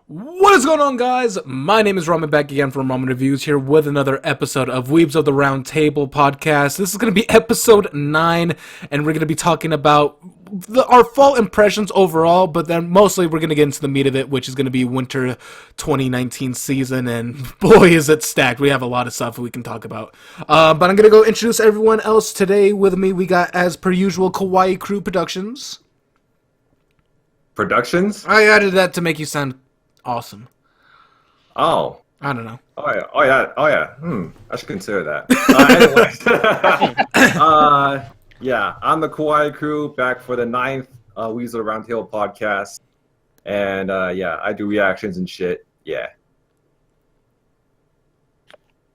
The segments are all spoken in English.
What is going on, guys? My name is Ramen, back again from Ramen Reviews, here with another episode of Weebs of the Round Table podcast. This is going to be episode 9, and we're going to be talking about our fall impressions overall, but then mostly we're going to get into the meat of it, which is going to be winter 2019 season, and boy is it stacked. We have a lot of stuff we can talk about. But I'm going to go introduce everyone else today. With me, we got, as per usual, Kawaii Crew Productions. Productions? I added that to make you sound awesome. Oh. I don't know. Oh yeah. I should consider that. Yeah, I'm the Kawaii Crew, back for the 9th Weasel Roundtable podcast. And yeah, I do reactions and shit. Yeah.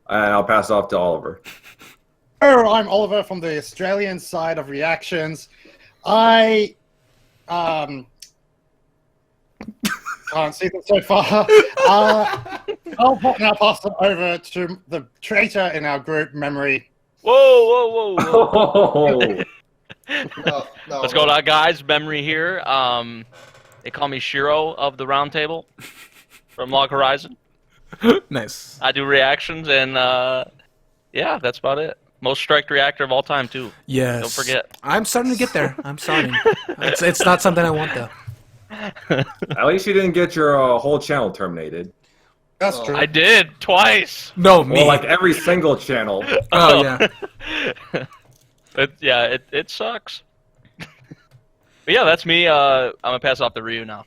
And I'll pass it off to Oliver. Hello, I'm Oliver from the Australian side of reactions. I can't see them so far. I'll now pass it over to the traitor in our group, Memory. Whoa. Oh. What's going on, guys? Memory here. They call me Shiro of the Round Table from Log Horizon. Nice. I do reactions, and yeah, that's about it. Most striked reactor of all time, too. Yes. Don't forget. I'm starting to get there. I'm starting. It's not something I want, though. At least you didn't get your whole channel terminated. That's true. I did twice. No, me. Well, like every single channel. Oh, yeah. It sucks. But yeah, that's me. I'm gonna pass off to Ryu now.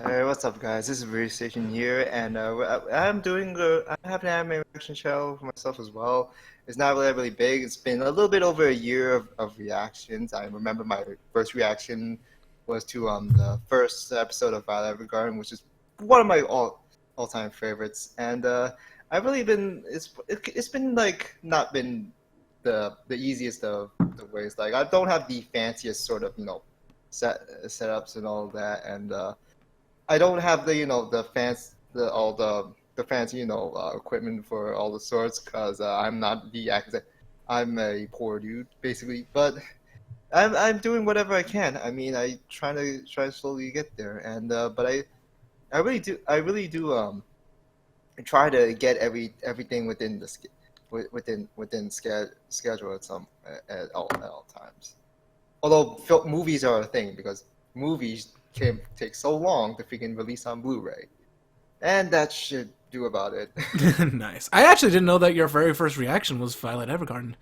Hey, what's up, guys? This is Ryuseishun here, and I'm doing I have an anime reaction channel for myself as well. It's not really big. It's been a little bit over a year of reactions. I remember my first reaction was to the first episode of Violet Evergarden, which is one of my all-time favorites. And I've really been it's been like not been the easiest of the ways. Like, I don't have the fanciest sort of setups and all that, and I don't have the the fancy equipment for all the sorts, because I'm not the actor. I'm a poor dude basically, but I'm doing whatever I can. I mean, I try to slowly get there, and but I really do try to get everything within the within schedule at all times. Although movies are a thing, because movies can take so long to freaking release on Blu-ray, and that should do about it. Nice. I actually didn't know that your very first reaction was Violet Evergarden.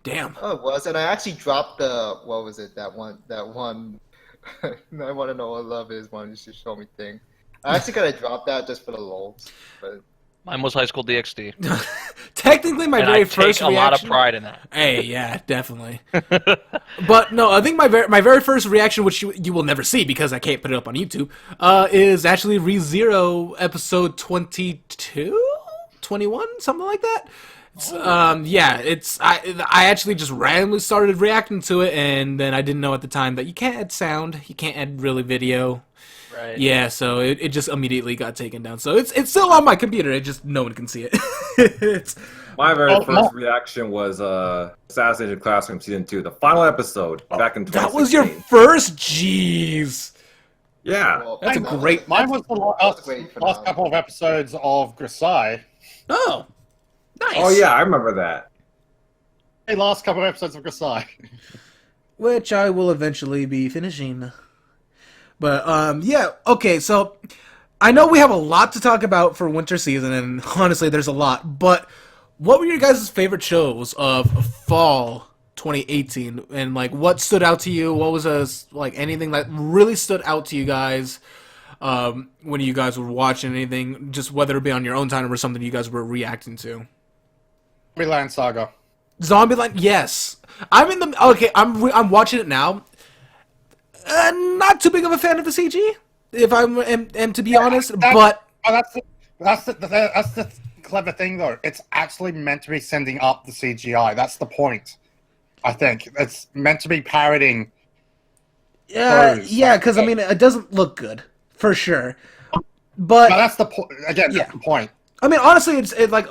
Damn. Oh, it was, and I actually dropped the what was it that one I want to know what love is one you should show me thing. I actually gotta drop that just for the lulz, but. Mine was High School DxD. Technically, my And very I first take a reaction. lot of pride in that. Hey, yeah, definitely. But no, I think my very first reaction, which you will never see because I can't put it up on YouTube, is actually ReZero episode 22, 21, something like that. It's, yeah, I actually just randomly started reacting to it, and then I didn't know at the time that you can't add sound, you can't add really video. Right. Yeah, so it just immediately got taken down. So it's still on my computer. It just no one can see it. My very first reaction was Assassination Classroom Season 2, the final episode, back in 2016. That was your first? Jeez. Yeah. Well, That's a great. Mine was the last couple of episodes of Grisai. Oh, nice. Oh yeah, I remember that. The last couple of episodes of Grisai. Which I will eventually be finishing. But yeah, okay. So I know we have a lot to talk about for winter season, and honestly, there's a lot. But what were your guys' favorite shows of fall 2018, and like what stood out to you? What was anything that really stood out to you guys when you guys were watching anything, just whether it be on your own time or something you guys were reacting to? Zombieland Saga. Zombieland, yes. I'm watching it now. Not too big of a fan of the CG, if am to be honest. But that's the clever thing, though. It's actually meant to be sending up the CGI. That's the point. I think it's meant to be parroting. yeah, because I mean, it doesn't look good for sure. But that's the point. Again, yeah. that's the point. I mean, honestly,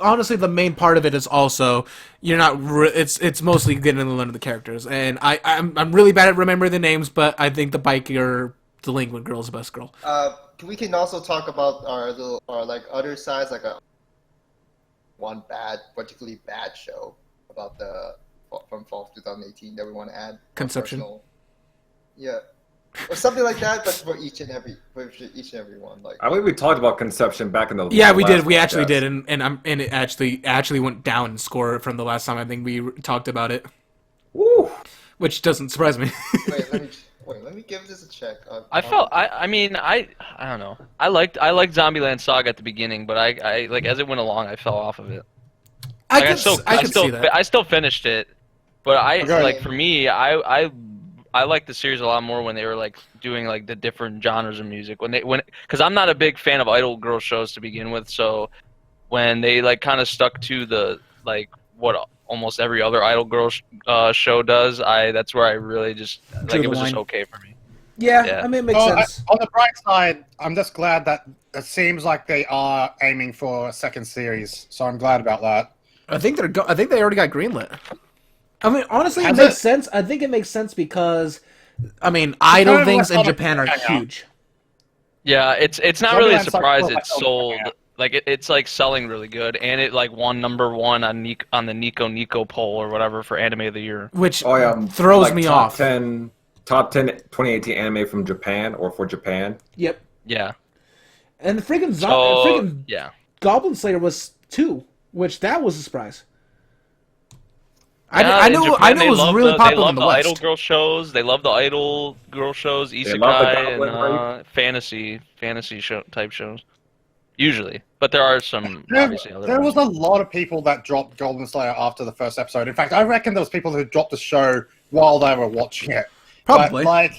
honestly, the main part of it is also you're not. It's mostly getting to learn the characters, and I'm really bad at remembering the names, but I think the biker delinquent girl is the best girl. We can also talk about our like other sides, like one particularly bad show about from fall of 2018 that we want to add. Conception. Yeah, or something like that, but for each and every one. Like I believe we talked about Conception back in the Yeah, we last did. We actually podcast. did, and it actually went down in score from the last time I think we talked about it, Woo! which doesn't surprise me. let me give this a check. I don't know. I liked Zombieland Saga at the beginning, but I like as it went along, I fell off of it. I Like, could see that. I still finished it, but Okay. like for me, I like the series a lot more when they were like doing like the different genres of music. Because I'm not a big fan of idol girl shows to begin with, so when they like kind of stuck to the like what almost every other idol girl show does, that's where I really just Drew like the it was just line. okay for me. Yeah, Yeah. I mean, it makes Well, sense. on the bright side, I'm just glad that it seems like they are aiming for a second series, so I'm glad about that. I think I think they already got greenlit. I mean, honestly, it Has makes it? sense. I think it makes sense because, I mean, idol kind of things like in on a Japan are hangout. huge. Yeah, it's not really a Zombieland Saga surprise was it's like, sold. yeah. Like it's like selling really good, and it like won #1 on the Nico poll or whatever for Anime of the Year. Which Oh yeah, throws like me top off. 10 2018 anime from Japan or for Japan. Yep. Yeah. And the freaking So freaking yeah. Goblin Slayer was 2, which that was a surprise. Yeah, I in know Japan, it they was love really they popular love in the the West. idol girl shows. They love the idol girl shows, love the isekai, goblin and fantasy show type shows. Usually, but there are some obviously other There ones. was a lot of people that dropped Golden Slayer after the first episode. In fact, I reckon there was people who dropped the show while they were watching it. Probably. But, like,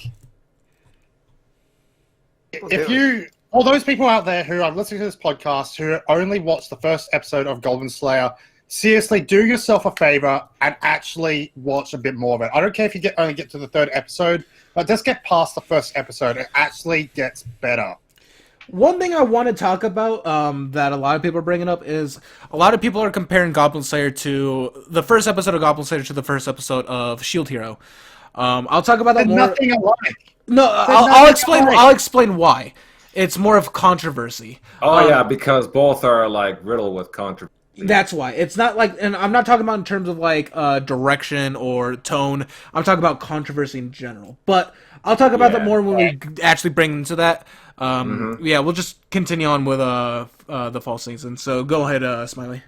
if you, all those people out there who are listening to this podcast who only watched the first episode of Golden Slayer, seriously, do yourself a favor and actually watch a bit more of it. I don't care if you only get to the 3rd episode, but just get past the first episode. It actually gets better. One thing I want to talk about that a lot of people are bringing up is a lot of people are comparing Goblin Slayer to the first episode of Goblin Slayer to the first episode of Shield Hero. I'll talk about that There's more. nothing alike. No, I'll nothing explain. alike. I'll explain why. It's more of controversy. Oh yeah, because both are like riddled with controversy. That's why it's not like, and I'm not talking about in terms of like direction or tone. I'm talking about controversy in general. But I'll talk about that Yeah. more when we actually bring into that. Yeah, we'll just continue on with the fall season. So go ahead, Smiley.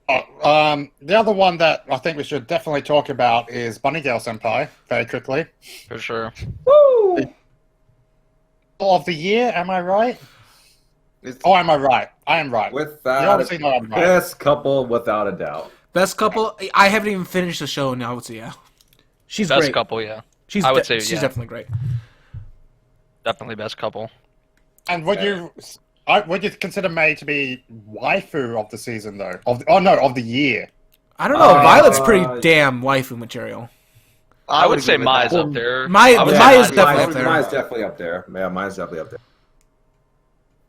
The other one that I think we should definitely talk about is Bunny Girl Senpai, very quickly. For sure. Of the year, am I right? Oh, am I right? I am right. You Without obviously know I'm right. best couple, without a doubt. Best couple. I haven't even finished the show now. So yeah, she's Best great. couple, yeah. She's I would say, she's yeah. definitely great. Definitely best couple. And would you consider May to be waifu of the season though? Of the year. I don't know. Violet's pretty damn waifu material. I would say agree with Mai's that. up there. Mai I would is say Mai's definitely up there. Mine's definitely up there. Yeah, mine's definitely up there.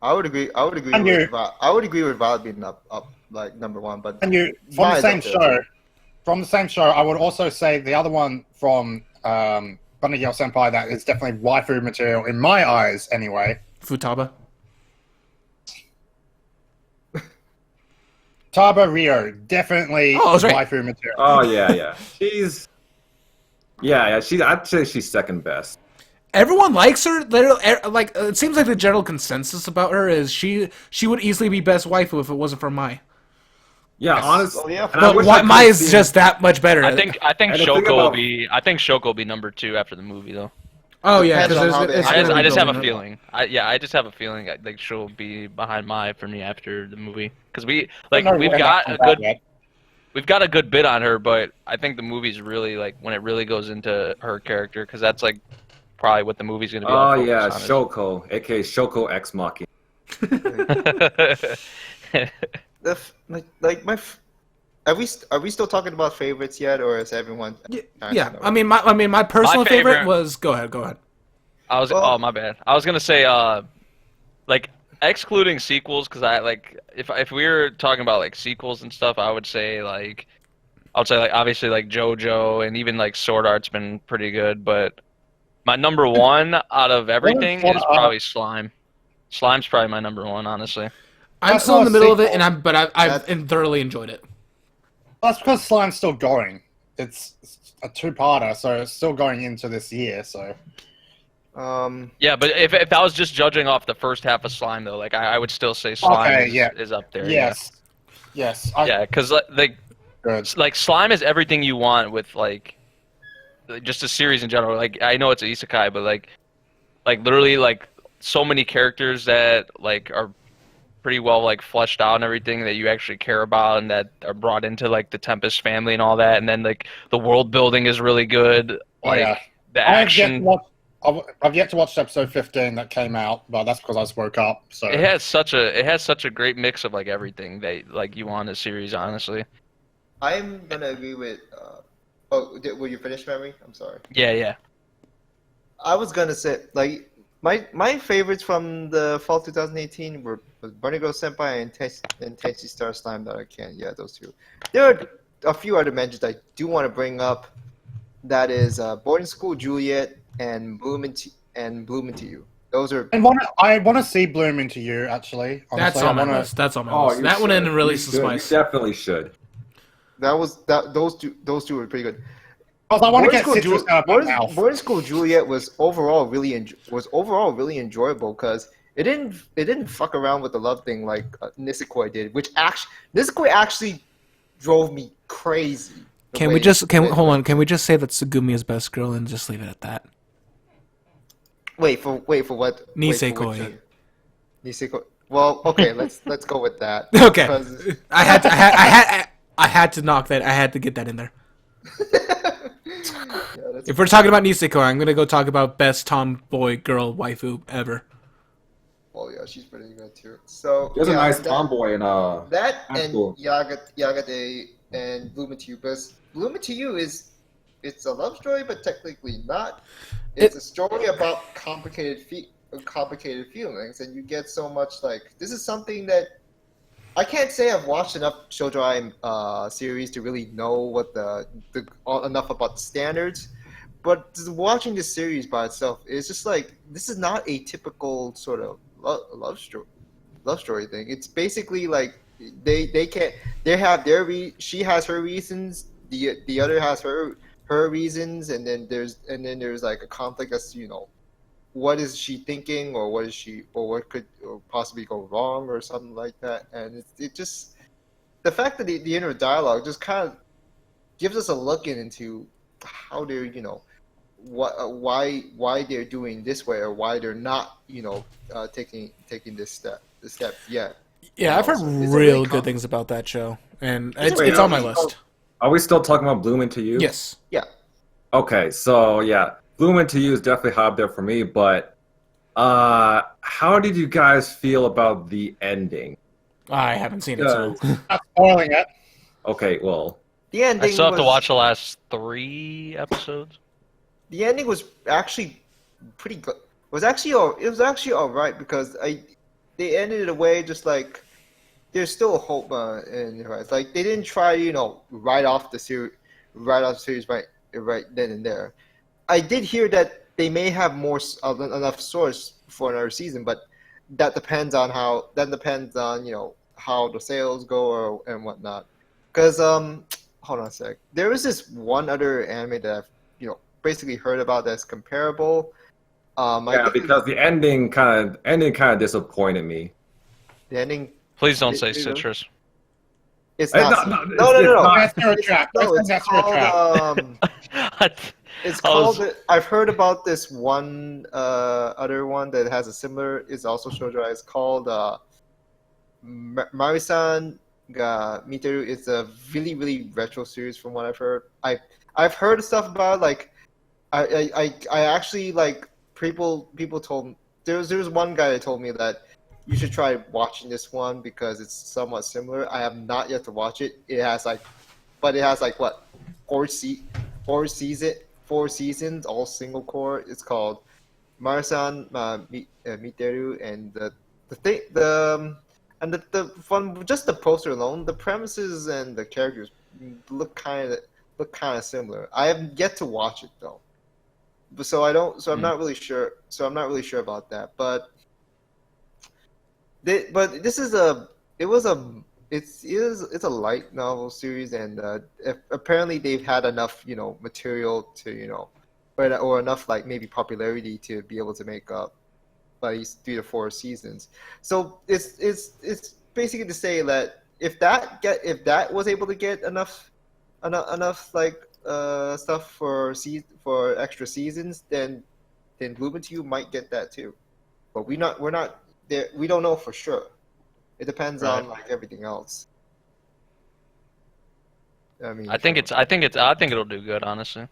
I would agree. I would agree. And you- I would agree with Violet being up like #1. But And you from the Mai's same up there, show. too. From the same show, I would also say the other one from Bunny Girl Senpai that is definitely waifu material in my eyes, anyway. Futaba. Taba Rio, definitely Oh, I was right. waifu material. Oh yeah. She's I'd say she's second best. Everyone likes her. Like it seems like the general consensus about her is she would easily be best waifu if it wasn't for Mai. Yeah, honestly. Oh, yeah. and I But wish I Mai could've is seen- just that much better. I think And the thing Shoko will about- be. I think Shoko will be #2 after the movie though. Oh yeah, Depends because on how they- it's I gonna just, be I just have a building up. feeling. I just have a feeling like she'll be behind Mai for me after the movie because we've got a good bit on her, but I think the movie's really like when it really goes into her character because that's like probably what the movie's gonna be. Oh all yeah, focused Shoko, aka Shoko X Machina. on. Are we still talking about favorites yet, or is everyone? Yeah, I mean, my personal My favorite favorite- was. Go ahead. Oh my bad. I was gonna say like excluding sequels because I like if we were talking about like sequels and stuff, I would say like obviously like JoJo and even like Sword Art's been pretty good, but My number one out of everything What- is probably Slime. Slime's probably my number one, honestly. I'm That's still in not the a middle of it, sequel. and I've That's- thoroughly enjoyed it. That's because Slime's still going. It's a two-parter, so it's still going into this year. So Yeah, but if I was just judging off the first half of Slime, though, like I would still say Slime Okay, yeah. is up there. yes, yes, Yeah, because good. like Slime is everything you want with like just a series in general. Like I know it's an isekai, but like literally like so many characters that like are pretty well like fleshed out and everything that you actually care about and that are brought into like the Tempest family and all that, and then like the world building is really good. Like Yeah. the I've yet to action. watch. I've yet to watch episode 15 that came out, but that's because I just woke up. So It has such a great mix of like everything that like you want in a series, honestly. I'm gonna agree with. Will you finish, Memory? I'm sorry. Yeah. I was gonna say like my favorites from the fall 2018 was Bunny Girl Senpai and Tenchi Star Slime that I can. Yeah, those two. There are a few other mentions I do want to bring up. That is Boarding School Juliet and Bloom into You. Those are. I want to see Bloom into You. Actually, honestly, That's on I my wanna, list. That's on my Oh, list. you That one should. didn't really You should. suffice. You definitely should. Those two were pretty good. 'cause I want to Boarding get School citrus out of my mouth. Boarding School Juliet was overall really enjoyable because it didn't fuck around with the love thing like Nisekoi did, which actually Nisekoi actually drove me crazy. Can we hold on? Can we just say that Tsugumiya's best girl and just leave it at that? Wait for what? Nisekoi. Nisekoi. Well, okay, let's go with that. Okay. Because- I had to knock that. I had to get that in there. Yeah, that's If we're talking about Nisekoi, I'm gonna go talk about best tomboy girl waifu ever. well, yeah, she's pretty good too. So There's a yeah, nice that- tomboy in That That's and cool. Yagate and Bloom Into You, because Bloom Into You it's a love story, but technically not. It's a story about complicated feelings, and you get so much like this is something that I can't say I've watched enough shoujo series to really know what the enough about the standards. But just watching this series by itself is just like this is not a typical sort of love story thing. It's basically like she has her reasons, the other has her reasons, and then there's like a conflict as to what is she thinking, or what could possibly go wrong or something like that. And it just the fact that the inner dialogue just kind of gives us a look into how they're why they're doing this way or why they're not taking this step yet. Yeah, I've heard Also, it's a real really good com- things about that show, and It's it's a on my really- list. Are we still talking about Bloom Into You? Yes. Okay, so yeah, Bloom Into You is definitely high up there for me, but how did you guys feel about the ending? I haven't seen it, so Not spoiling it. Okay, well, The ending I still have to was- watch the last 3 episodes. The ending was actually pretty good. It was actually all right because they ended it away just like there's still hope in your eyes. Like they didn't try right off the series right then and there. I did hear that they may have enough source for another season, but that depends on how how the sales go and whatnot. Because hold on a sec. There is this one other anime that I've basically heard about that's comparable. yeah, because the ending kind of disappointed me. the ending Please don't say It- it- Citrus. it's Eh, not. no, No, it's no. not. That's your trap. No, it's That's your trap. called. It's I was- called. I've heard about this one other one that has a similar. It's also shoujo. It's called Marisan ga Miteru. It's a really retro series from what I've heard. I've heard stuff about it, like I actually like people told me there was one guy that told me that you should try watching this one because it's somewhat similar. I have not yet to watch it. It has like what 4 seasons, all single core. It's called Marisan Miteru, and from just the poster alone, the premises and the characters look kind of similar. I have yet to watch it though. So I don't. So I'm not really sure. So I'm not really sure about that. But this is a. It was a. It's a light novel series, and apparently they've had enough material to or enough like maybe popularity to be able to make up at least 3 to 4 seasons. So it's basically to say that if that was able to get enough like stuff for extra seasons, then Bloom Into You might get that too. But we're not there. We don't know for sure. It depends on like everything else. I mean, I think it'll do good, honestly.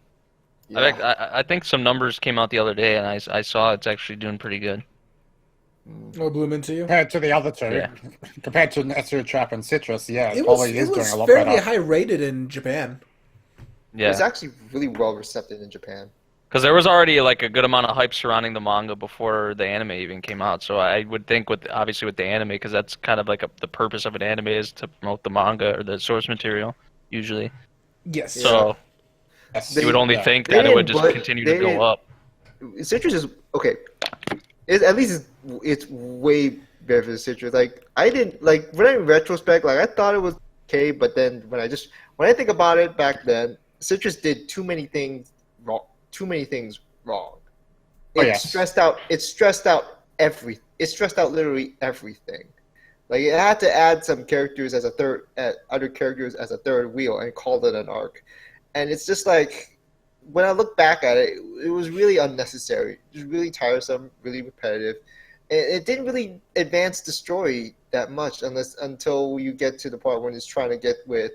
yeah. I think some numbers came out the other day, and I saw it's actually doing pretty good. Or Bloom Into You. Compared to the other two, Yeah. compared to Netsuo Trap and Citrus, yeah, It probably was is doing a lot fairly better. high rated in Japan. Yeah. It's actually really well received in Japan. Because there was already like a good amount of hype surrounding the manga before the anime even came out. So I would think obviously with the anime, because that's kind of like the purpose of an anime is to promote the manga or the source material usually. Yes. So Yes. you would only Yeah. think They that it would didn't just put- continue they to go didn't- up. Citrus is okay. At least it's way better for Citrus. Like I didn't like when I in retrospect, like I thought it was okay, but then when I think about it back then, Citrus did too many things wrong. Oh, It yes. stressed out. It stressed out literally everything. Like it had to add some characters as other characters as a third wheel and called it an arc. And it's just like when I look back at it, it was really unnecessary. It was really tiresome, really repetitive. It didn't really advance the story that much until you get to the part when it's trying to get with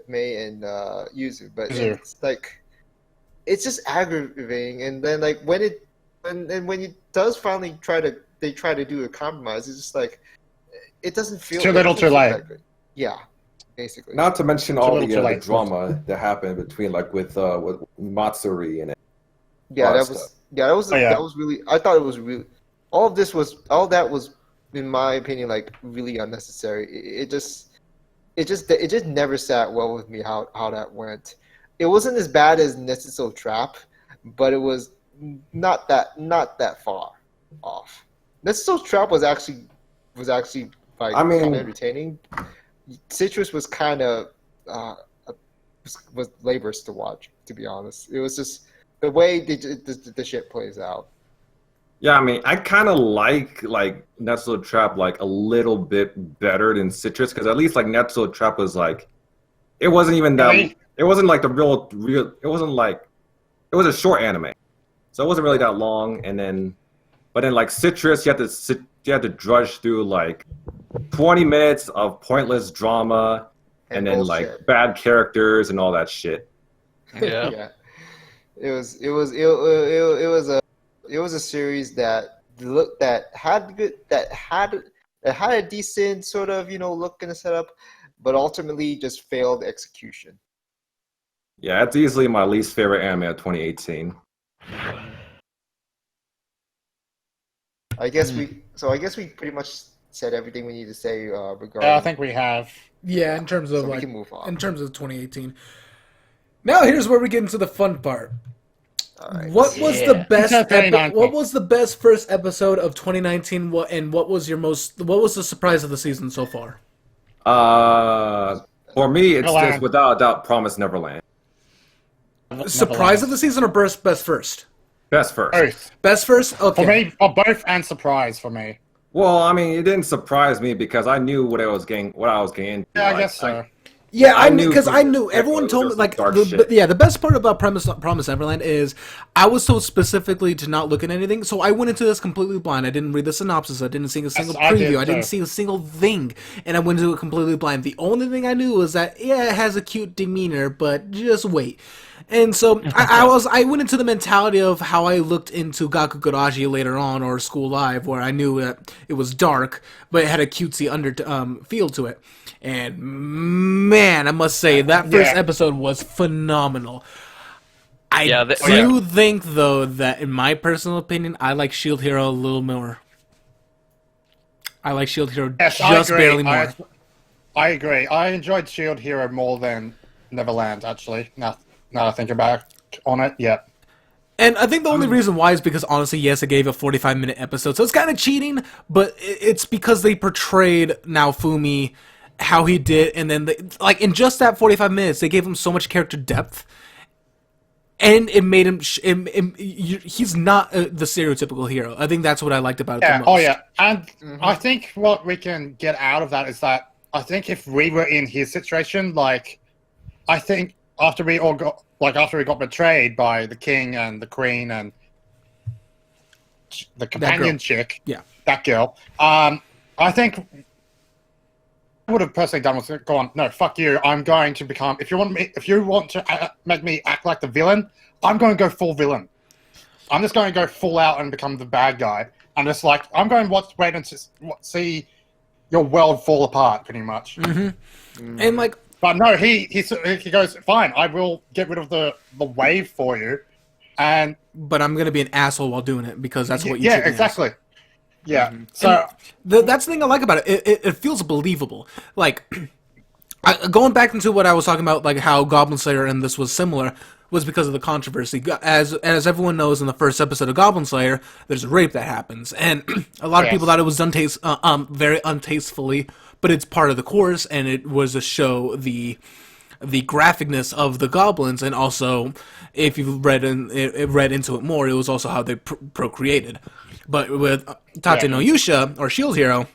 Mei and Yuzu. But Yuzu. it's like it's just aggravating. And then like when it does finally try to do a compromise, it's just like it doesn't feel Too little, too late. that good. Yeah, basically. Not to mention all little the too late. drama that happened between like with Matsuri and Yeah, lot that of was stuff. Oh, yeah. that was really. I thought it was really. All that was, in my opinion, like really unnecessary. It just never sat well with me how that went. It wasn't as bad as Netsuo Trap, but it was not that far off. Netsuo Trap was actually like I mean- kind of entertaining. Citrus was kind of was laborious to watch, to be honest. It was just the way the shit plays out. Yeah, I mean, I kind of like Netsuo Trap like a little bit better than Citrus because at least like Netsuo Trap was like, it wasn't even that. Really? It wasn't like the real. It wasn't like, it was a short anime, so it wasn't really that long. But then like Citrus, you had to drudge through like 20 minutes of pointless drama and then like bullshit. bad characters and all that shit. Yeah. Yeah. It was a series that had a decent sort of look and a setup, but ultimately just failed execution. Yeah, it's easily my least favorite anime of 2018. I guess we pretty much said everything we need to say regarding. Yeah, I think we have. Yeah, in terms of So we like can move on. in terms of 2018. Now here's where we get into the fun part. All right. What was the Yeah. best? 2019. What was the best first episode of 2019? What was the surprise of the season so far? For me, it's Neverland. just without a doubt, Promise Neverland. Surprise of the season or best first? Best first. Both. Best first. Okay. For me, both and surprise for me. Well, I mean, it didn't surprise me because I knew what I was getting into. Yeah, I Like, guess so. Yeah, I I knew knew because from I the knew get-go everyone it was told me just like dark the shit. best part about Promise Neverland is I was told specifically to not look at anything, so I went into this completely blind. I didn't read the synopsis. I didn't see a single I did preview. I didn't too. see a single thing, and I went into it completely blind. The only thing I knew was that yeah, it has a cute demeanor, but just wait. And so I went into the mentality of how I looked into Gaku Garaji later on or School Live, where I knew that it was dark, but it had a cutesy feel to it. And man, I must say that first Yeah. episode was phenomenal. I Yeah, do think though that in my personal opinion, I like Shield Hero a little more. I like Shield Hero Yes, just I agree. barely more. I agree. I enjoyed Shield Hero more than Neverland, actually. Now Now I think about on it, yeah. And I think the only reason why is because, honestly, yes, it gave a 45-minute episode, so it's kind of cheating, but it's because they portrayed Naofumi how he did, and then, like, in just that 45 minutes, they gave him so much character depth, and it made him, he's not the stereotypical hero. I think that's what I liked about it the most. Oh, yeah. And I think what we can get out of that is that I think if we were in his situation, like, I think after we got betrayed by the king and the queen and the companion chick, that girl, I think I would have personally done was gone, no, fuck you, I'm going to become, if you want to make me act like the villain, I'm going to go full villain. I'm just going to go full out and become the bad guy. I'm just like, I'm going to wait and see your world fall apart, pretty much. And, like, but no, he goes, fine, I will get rid of the wave for you, but I'm gonna be an asshole while doing it because that's what you. Yeah, exactly. Yeah. So that's the thing I like about it. It feels believable. Like going back into what I was talking about, like how Goblin Slayer and this was similar, was because of the controversy. As everyone knows, in the first episode of Goblin Slayer, there's a rape that happens, and a lot of people thought it was done very untastefully. But it's part of the course, and it was to show the graphicness of the goblins, and also, if you've read into it more, it was also how they procreated. But with Tate no Yusha, or Shield Hero,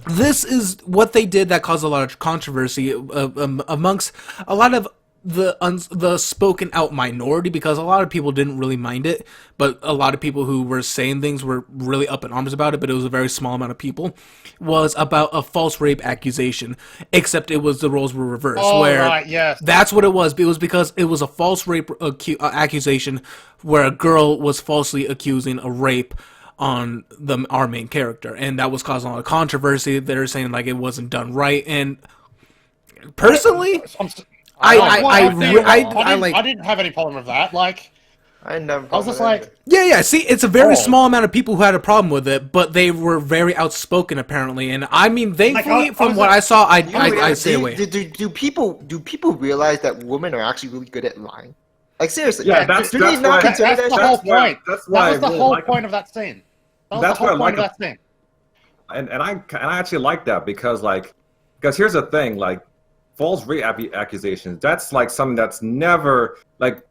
this is what they did that caused a lot of controversy amongst a lot of the spoken out minority, because a lot of people didn't really mind it, but a lot of people who were saying things were really up in arms about it, but it was a very small amount of people, was about a false rape accusation, except it was the roles were reversed, that's what it was. It was because it was a false rape accusation where a girl was falsely accusing a rape on our main character, and that was causing a lot of controversy. They're saying like it wasn't done right, and personally, I didn't have any problem with that. Like, I never. I was just like, yeah. See, it's a very small amount of people who had a problem with it, but they were very outspoken apparently. And I mean, thankfully, from what I saw, I stay away. Do people realize that women are actually really good at lying? Like seriously, that's the whole point. That was the whole point of that scene. That's the whole point of that scene. And I actually like that because here's the thing, like, false rape accusations, that's like something that's never, like,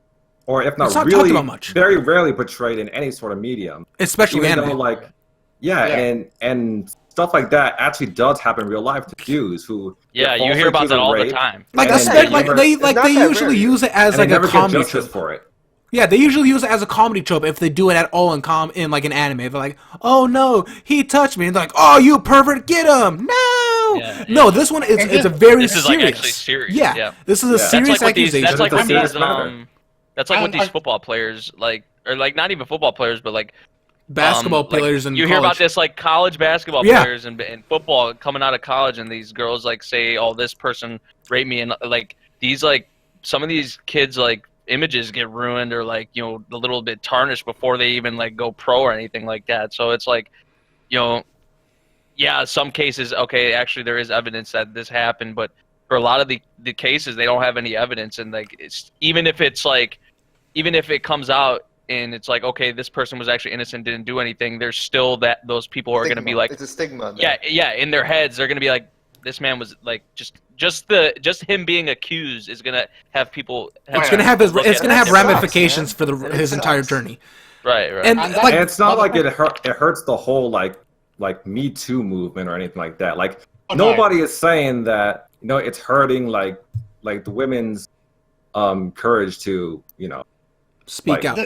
or if not really, very rarely portrayed in any sort of medium, especially even anime. Though, and stuff like that actually does happen in real life to Jews who you hear about that all the time. They usually use it as like a comedy trope for it. Yeah, they usually use it as a comedy trope if they do it at all in like an anime. They're like, "Oh no, he touched me," and they're like, "Oh, you pervert, get him!" No, no, this one is it's a very this is serious. Like actually serious. Yeah, this is a serious accusation. That's like with these football players, or not even football players, but like basketball players in you college. Hear about this like college basketball players and football coming out of college, and these girls like say, "Oh, this person raped me," and like these some of these kids images get ruined or a little bit tarnished before they even go pro or anything like that. So it's some cases, okay, actually there is evidence that this happened, but for a lot of the cases they don't have any evidence, and even if it comes out and it's okay, this person was actually innocent, didn't do anything, there's still those people are going to be it's a stigma there. In their heads they're going to be like, this man was just him being accused is gonna have people. It's gonna have ramifications for his entire journey. Right. And it's not like it hurts the whole like Me Too movement or anything like that. Nobody is saying that it's hurting like the women's courage to speak out.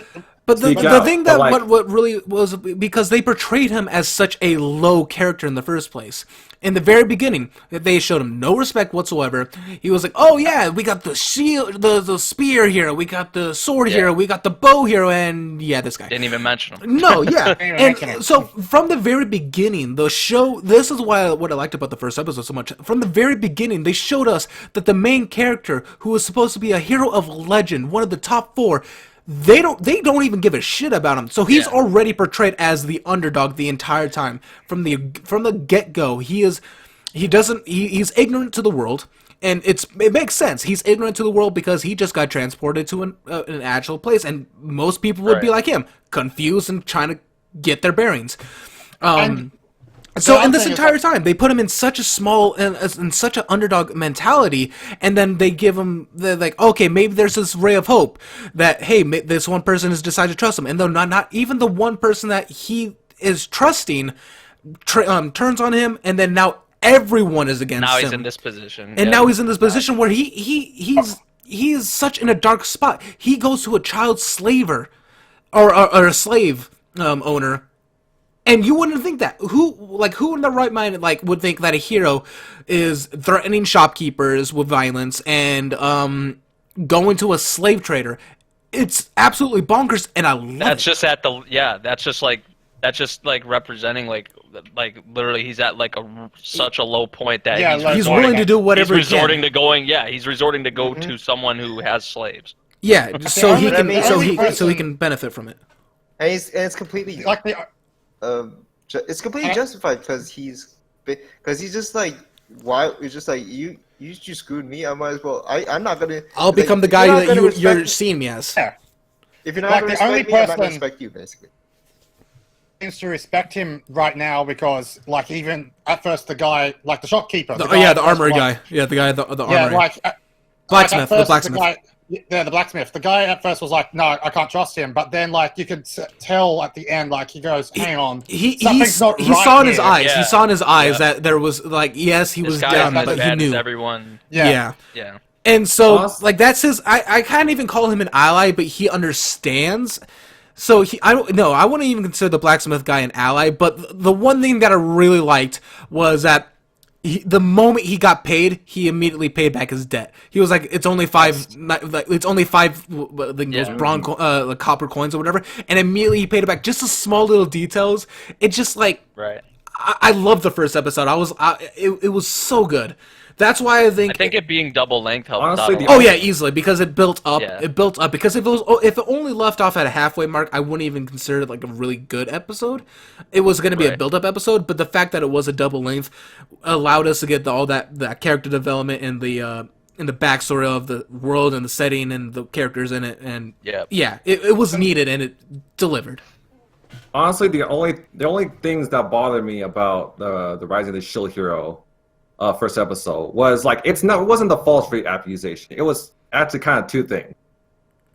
But the thing that what really was, because they portrayed him as such a low character in the first place. In the very beginning, they showed him no respect whatsoever. He was like, "Oh yeah, we got the shield, the spear here, we got the sword here, we got the bow here," and this guy didn't even mention him. No, and so from the very beginning, the show. This is what I liked about the first episode so much. From the very beginning, they showed us that the main character, who was supposed to be a hero of legend, one of the top 4. They don't even give a shit about him. So he's already portrayed as the underdog the entire time. From the get-go, he's ignorant to the world, And it makes sense. He's ignorant to the world because he just got transported to an actual place, and most people would be like him, confused and trying to get their bearings. So in this entire time, they put him in such a small in such an underdog mentality, and then they're like, okay, maybe there's this ray of hope that hey, this one person has decided to trust him, and though not even the one person that he is trusting turns on him, and then now everyone is against him. Now he's in this position, and now he's in this position where he is such in a dark spot. He goes to a child slaver or a slave owner. And you wouldn't think that. Who in their right mind would think that a hero is threatening shopkeepers with violence and going to a slave trader? It's absolutely bonkers, and I love that's it. That's just like representing like literally he's at like such a low point that he's willing to do whatever he's resorting he can. to going he's resorting to go to someone who has slaves. Yeah, so he can benefit from it. And it's completely it's completely justified because he's just like, why? It's just like you screwed me. I might as well. I'm not gonna. I'll become the guy that you're seeing me as. Yeah. If you're not gonna respect me, I'm not gonna respect you, basically. Seems to respect him right now because, like, even at first the guy, like the shopkeeper, the armory guy, the guy, the armory, blacksmith, the blacksmith. The blacksmith. The guy at first was like, "No, I can't trust him." But then, like, you could tell at the end, like, he goes, "Hang on, he saw in his eyes. Yeah. He saw in his eyes that there was like, yes, he was down, but he knew. Everyone. Yeah. Yeah. And so, like, that's his. I can't even call him an ally, but he understands. So I wouldn't even consider the blacksmith guy an ally. But the one thing that I really liked was that the moment he got paid, he immediately paid back his debt. He was like, "It's only five. It's only five. Those bronze, copper coins or whatever." And immediately he paid it back. Just the small little details. It just like I loved the first episode. It was so good. That's why I think it being double length helped. Honestly, easily because it built up. Yeah. It built up because if it only left off at a halfway mark, I wouldn't even consider it like a really good episode. It was going to be a build up episode, but the fact that it was a double length allowed us to get all that character development and the backstory of the world and the setting and the characters in it, and it was needed and it delivered. Honestly, the only things that bothered me about the Rising of the Shield Hero first episode was like it wasn't the false fate accusation. It was actually kind of two things.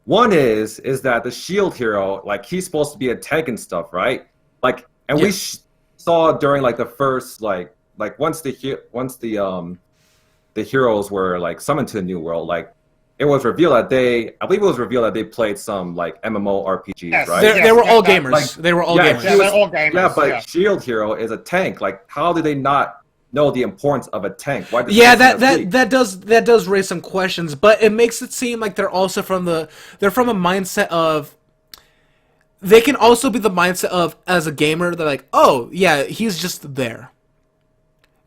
One is that the Shield Hero, like, he's supposed to be a tank and stuff, right? Like, and we saw during like the first like once the heroes were like summoned to the new world, like it was revealed that they played some like MMO RPGs, right? They were all gamers. They were all gamers. They're all gamers. Yeah, but Shield Hero is a tank. Like, how do they not know the importance of a tank? Why that does raise some questions, but it makes it seem like they're also from a mindset of, they can also be the mindset of, as a gamer, they're like, oh yeah, he's just there.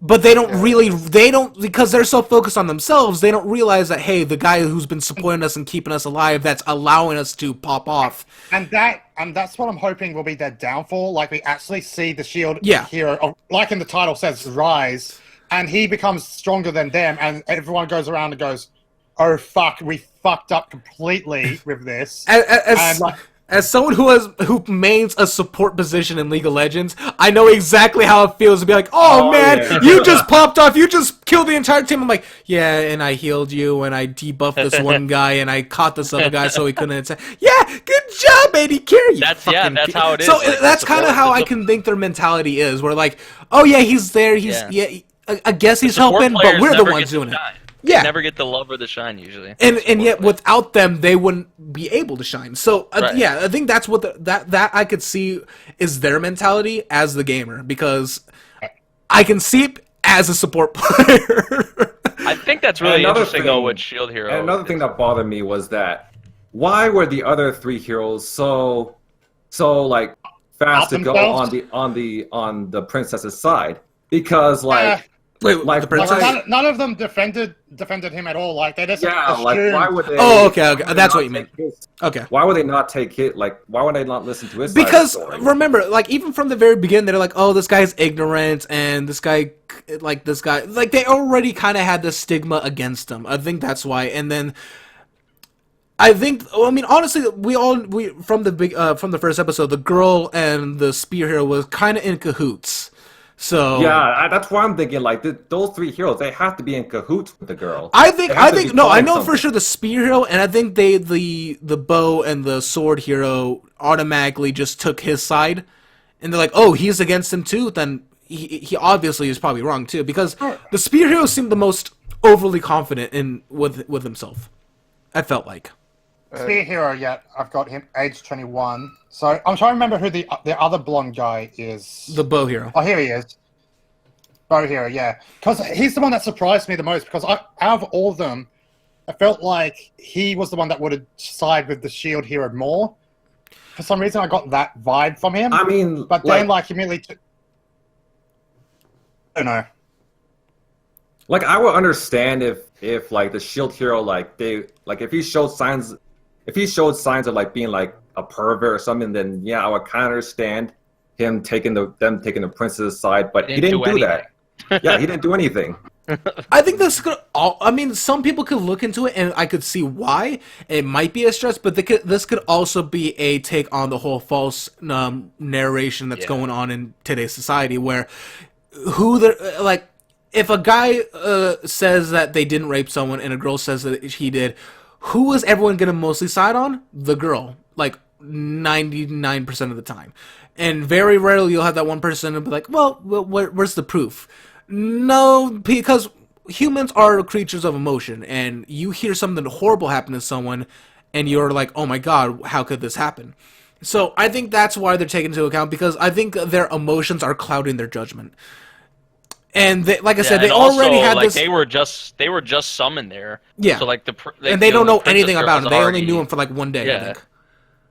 But they don't because they're so focused on themselves, they don't realize that, hey, the guy who's been supporting us and keeping us alive, that's allowing us to pop off. And that's what I'm hoping will be their downfall. Like, we actually see the Shield hero, like in the title says, rise, and he becomes stronger than them, and everyone goes around and goes, oh fuck, we fucked up completely with this. As someone who mains a support position in League of Legends, I know exactly how it feels to be like, you just popped off, you just killed the entire team. I'm like, yeah, and I healed you, and I debuffed this one guy, and I caught this other guy so he couldn't attack. Yeah, good job, AD carry. That's how it is. So like, that's kind of how I can think their mentality is. We're like, oh yeah, he's there, I guess he's helping, but we're the ones doing it. They never get the love or the shine usually. And yet without them, they wouldn't be able to shine. So I think that's what that I could see is their mentality as the gamer, because I can see it as a support player. I think that's really interesting though with Shield Hero. And another thing that bothered me was that why were the other three heroes so like fast to go on the princess's side? Because like Wait, Like, the princess? why- None of them defended him at all. Like they just Yeah, like assumed- why would they? Oh, okay, why okay, would they that's not what you meant. take his- Okay. Why would they not take it? Like, why would they not listen to his side Because of the story? remember, like even from the very beginning, they're like, "Oh, this guy's ignorant," and this guy, like they already kind of had this stigma against him. I think that's why. And then I think, I mean, honestly, we from the first episode, the girl and the spear hero was kind of in cahoots. So Yeah, that's why I'm thinking like those three heroes, they have to be in cahoots with the girl. I think They have to be no, I plotting know for something. sure the spear hero, and I think the bow and the sword hero automatically just took his side, and they're like, oh, he's against him too. Then he obviously is probably wrong too, because the spear hero seemed the most overly confident in with himself. I felt like. Spear hero yet. I've got him age 21. So I'm trying to remember who the other blonde guy is. The bow hero. Oh, here he is. Bow hero, yeah. Because he's the one that surprised me the most. Because out of all of them, I felt like he was the one that would have sided with the shield hero more. For some reason, I got that vibe from him. I mean, but then, like immediately, I don't know. like I would understand if like the shield hero if he showed signs of like being like a pervert or something, then yeah, I would kind of understand them taking the princess's side, but he didn't do that. Yeah, he didn't do anything. I think this could all. I mean, some people could look into it, and I could see why it might be a stretch. But this could also be a take on the whole false narration that's going on in today's society, where if a guy says that they didn't rape someone and a girl says that he did, who is everyone gonna mostly side on? The girl, like 99% of the time. And very rarely you'll have that one person and be like, well, where's the proof? No, because humans are creatures of emotion, and you hear something horrible happen to someone, and you're like, oh my god, how could this happen? So I think that's why they're taken into account, because I think their emotions are clouding their judgment. And they, like I said, they already had like, this. They were just summoned there. Yeah. So like and they don't know anything about him. him. They only knew him for like one day. Yeah. I think.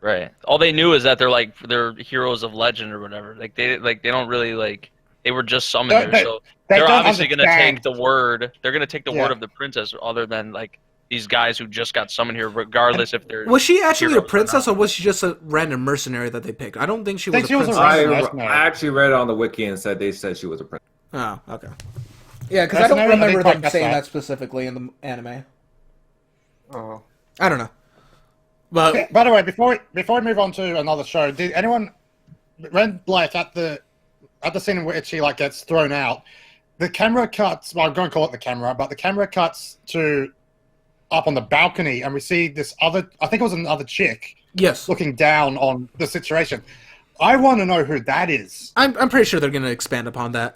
Right. All they knew is that they're heroes of legend or whatever. They don't really they were just summoned there. So they're obviously gonna take the word. They're gonna take the word of the princess, other than like these guys who just got summoned here, regardless if they're. Was she actually a heroes princess, or or was she just a random mercenary that they picked? I don't think she was a she was a princess. random- I actually read it on the wiki and they said she was a princess. Oh, okay. Yeah, because I That's don't an remember anime them saying podcast. that specifically in the anime. Oh. I don't know. But By the way, before we move on to another show, did anyone when like at the scene in which he like gets thrown out, the camera cuts? Well, I'm going to call it the camera, but the camera cuts to up on the balcony, and we see this other. I think it was another chick yes, looking down on the situation. I want to know who that is. I'm pretty sure they're going to expand upon that.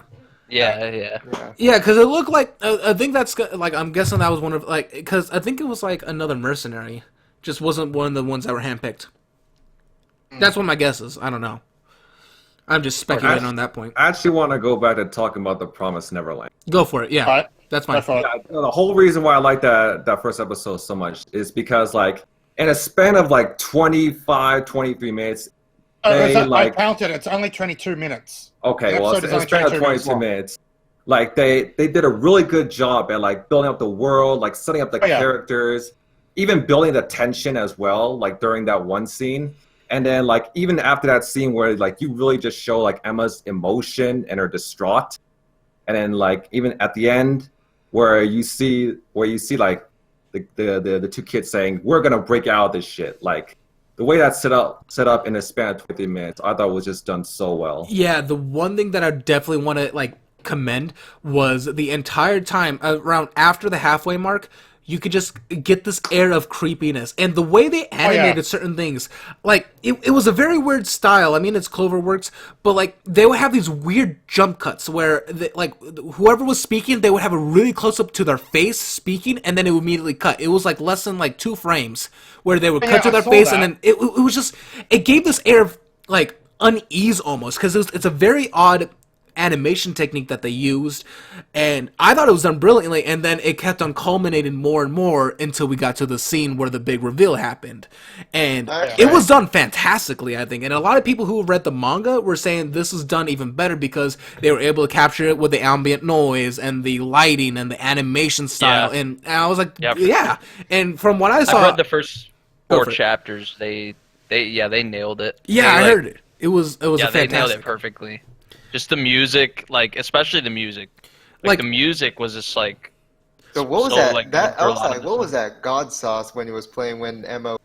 Yeah. Yeah, because it looked like I think that's like I'm guessing that was one of like because I think it was like another mercenary, just wasn't one of the ones that were handpicked. That's what my guess is. I don't know. I'm just speculating on that point. I actually want to go back to talking about the Promised Neverland. Go for it. Yeah, All right. that's fine. Go for it. Yeah, the whole reason why I like that first episode so much is because like in a span of like 23 minutes, they I like counted. It's only 22 minutes. okay, The well, it's episode is a span of 22 long. minutes. Like they did a really good job at like building up the world, like setting up the Oh, yeah. characters, even building the tension as well, like during that one scene. And then like even after that scene where like you really just show like Emma's emotion and her distraught. And then like even at the end where you see like the two kids saying, we're gonna break out of this shit. Like the way that's set up in a span of 20 minutes, I thought was just done so well. Yeah, the one thing that I definitely want to like commend was the entire time around after the halfway mark, you could just get this air of creepiness, and the way they animated certain things, like it was a very weird style. I mean, it's Cloverworks, but like they would have these weird jump cuts where like whoever was speaking, they would have a really close up to their face speaking, and then it would immediately cut. It was like less than like 2 frames where they would cut to I their saw face, that. and then it was just it gave this air of like unease almost, because it's a very odd animation technique that they used, and I thought it was done brilliantly, and then it kept on culminating more and more until we got to the scene where the big reveal happened, and it was done fantastically, I think. And a lot of people who read the manga were saying this is done even better because they were able to capture it with the ambient noise and the lighting and the animation style, and I was like, yeah. And from what I saw, I read the first 4 chapters. They nailed it. Yeah, I heard it. It was a fantastic. They nailed it perfectly. Just the music, like especially the music. Like the music was just like. So what was so, that? Like, that I was like, what was that God Sauce when he was playing when Emma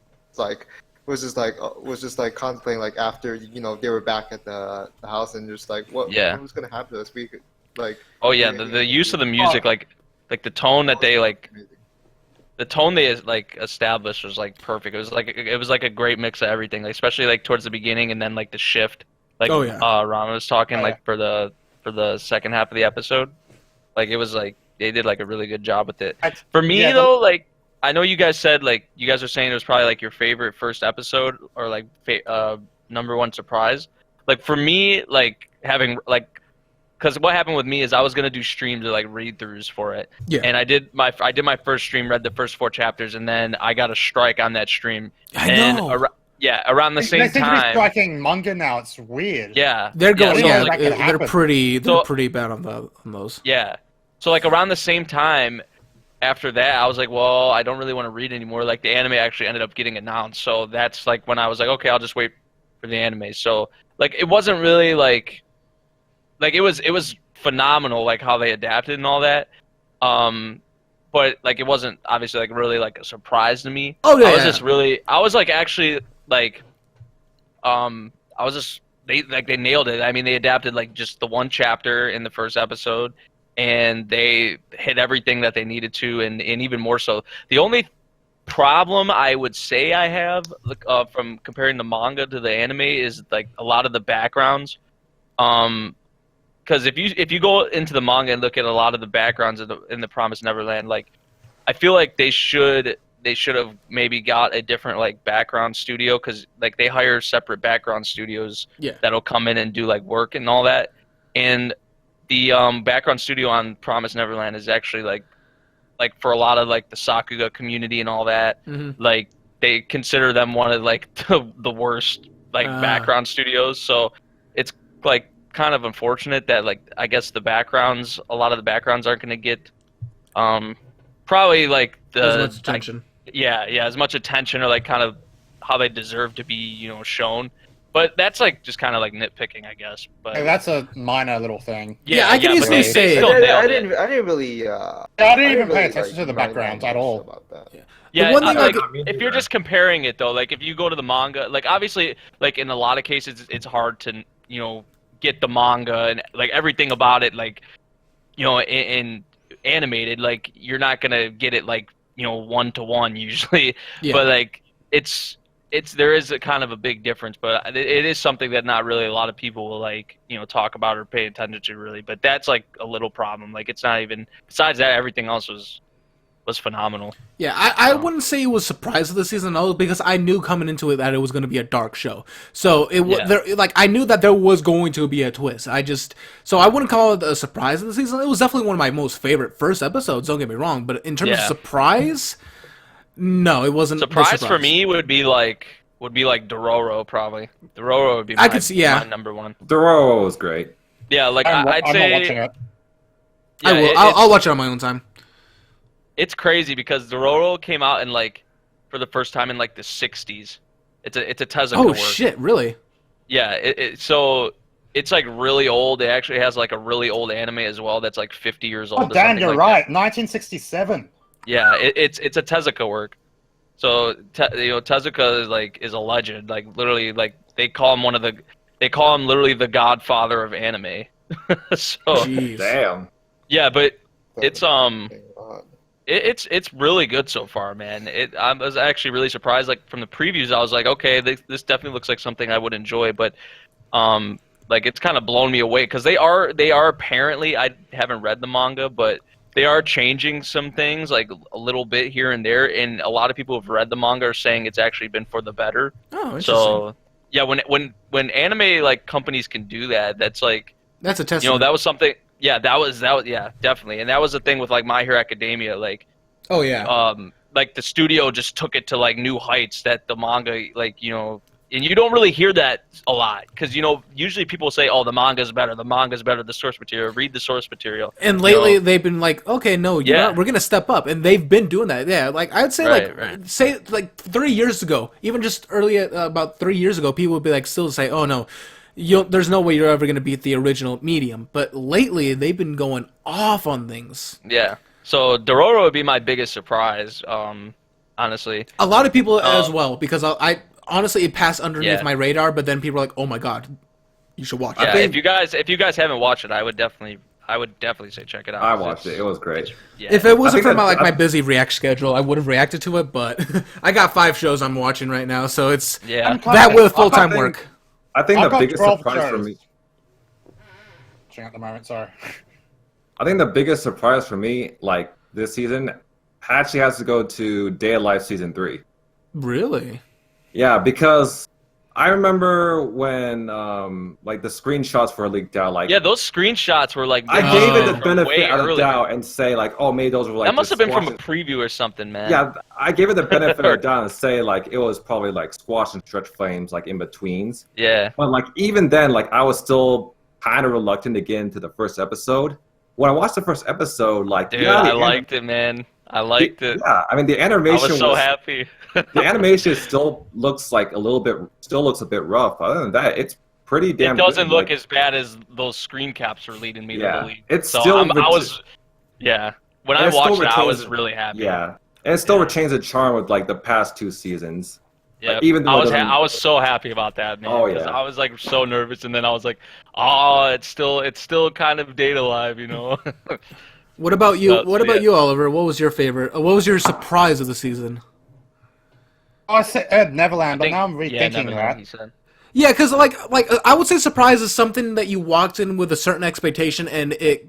was just like contemplating like after they were back at the house and just like what was gonna happen to us? We could like. Oh yeah, the use of the music, like the tone that they like. The tone they like established was like perfect. It was like a great mix of everything, like especially like towards the beginning and then like the shift. Like Ramen was talking like for the second half of the episode. Like it was like they did like a really good job with it. For me though, like I know you guys said like you guys were saying it was probably like your favorite first episode or like number one surprise. Like for me, like having like. Because what happened with me is I was gonna do streams or like read-throughs for it, and I did my first stream, read the first 4 chapters, and then I got a strike on that stream. I know. Around the same They seem to be time. striking manga now. It's weird. Yeah, they're going. so They're pretty bad on those. Yeah, so like around the same time, after that, I was like, well, I don't really want to read anymore. Like the anime actually ended up getting announced, so that's like when I was like, okay, I'll just wait for the anime. So like it wasn't really like. Like it was phenomenal, like how they adapted and all that, but like it wasn't obviously like really like a surprise to me. Oh yeah, I was like actually like, they nailed it. I mean, they adapted like just the 1 chapter in the first episode, and they hit everything that they needed to, and even more so. The only problem I would say I have from comparing the manga to the anime is like a lot of the backgrounds. Because if you go into the manga and look at a lot of the backgrounds in the Promised Neverland, like I feel like they should have maybe got a different like background studio, because like they hire separate background studios that'll come in and do like work and all that. And the background studio on Promised Neverland is actually like for a lot of like the Sakuga community and all that, like they consider them one of like the worst like background studios. So it's like kind of unfortunate that like I guess a lot of the backgrounds aren't going to get probably like as much attention. As much attention or like kind of how they deserve to be shown. But that's like just kind of like nitpicking, I guess. But hey, that's a minor little thing. I can easily say I didn't really. I didn't even pay attention to the backgrounds at all. About that. Yeah, one thing like, if you're just comparing it though, like if you go to the manga, like obviously, like in a lot of cases, it's hard to get the manga and like everything about it, like in animated, like you're not gonna get it like 1-to-1 usually, but like there is a kind of a big difference, but it is something that not really a lot of people will like talk about or pay attention to really, but that's like a little problem. Like it's not even, besides that, everything else was phenomenal. Yeah, I wouldn't say it was surprised this season though, because I knew coming into it that it was going to be a dark show. So it was like I knew that there was going to be a twist. So I wouldn't call it a surprise of the season. It was definitely one of my most favorite first episodes. Don't get me wrong, but in terms of surprise, no, it wasn't. Surprise for me would be like Dororo probably. Dororo would be my number one. Dororo was great. Yeah, like I'm say. not watching it. I will. I'll watch it on my own time. It's crazy because Dororo came out in like for the first time in like the 60s. It's a Tezuka work. Shit, really? Yeah, so it's like really old. It actually has like a really old anime as well that's like 50 years old. Oh, Dan, you're right. 1967. Yeah, it's a Tezuka work. So Tezuka is a legend. Like literally, like they call him literally the godfather of anime. So jeez. Damn. Yeah, but it's It's really good so far, man. I was actually really surprised. Like from the previews, I was like, okay, this definitely looks like something I would enjoy. But like it's kind of blown me away because they are apparently, I haven't read the manga, but they are changing some things like a little bit here and there. And a lot of people who've read the manga are saying it's actually been for the better. Oh, interesting. So yeah, when anime like companies can do that, that's like That's a testament. You know, that was something. Yeah, that was yeah, definitely. And that was the thing with like My Hero Academia, Oh yeah. like the studio just took it to like new heights that the manga, like, you know, and you don't really hear that a lot because, you know, usually people say, oh, the manga's better, the source material, read the source material. And lately You know? they've been like, okay, no, Yeah. we're gonna step up, and they've been doing that. Yeah, like I'd say, Right. say like 3 years ago, even just early about 3 years ago, people would be like, still say, oh no, there's no way you're ever gonna beat the original medium. But lately they've been going off on things. Yeah. So Dororo would be my biggest surprise, honestly. A lot of people as well, because I honestly it passed underneath Yeah. my radar, but then people are like, oh my god, you should watch Yeah, it. if you guys haven't watched it, I would definitely say check it out. I watched it. It was great. Yeah. If it wasn't think for my that- my busy react schedule, I would have reacted to it. But I got 5 shows I'm watching right now, so it's Yeah. that with full time I think- work. I think I've the got biggest 12 surprise for shows. me. At the moment, sorry. I think the biggest surprise for me, like this season, actually has to go to Day of Life season 3. Really? Yeah, because I remember when like the screenshots were leaked out. Like, Yeah, those screenshots were like. I they gave must it have the been from benefit way of the earlier. doubt and say like, oh, maybe those were like. That must the have been from a squash- preview or something, man. Yeah, I gave it the benefit of the doubt and say like it was probably like Squash and Stretch Flames like in betweens. Yeah. But like even then, like I was still kind of reluctant to get into the first episode. When I watched the first episode, like Dude, yeah, I liked it, man. I liked it. Yeah, I mean the I animation was so happy. the animation still looks like a bit rough. Other than that, it's pretty damn. It doesn't good. look Like, as bad as those screen caps are leading me to believe. it's So still. I was, yeah. When I it still watched it, I was retains- really happy. Yeah, and it still Yeah. retains the charm with like the past 2 seasons. Yeah, Like, even though it doesn't- I was so happy about that, man. Oh, 'cause yeah. I was like so nervous, and then I was like, oh, it's still kind of Data Live, you know. What about you? So, What about you, Oliver? What was your favorite? What was your surprise of the season? I said Neverland, but think- now I'm yeah, rethinking Neverland, that. he said. Yeah, because like I would say surprise is something that you walked in with a certain expectation and it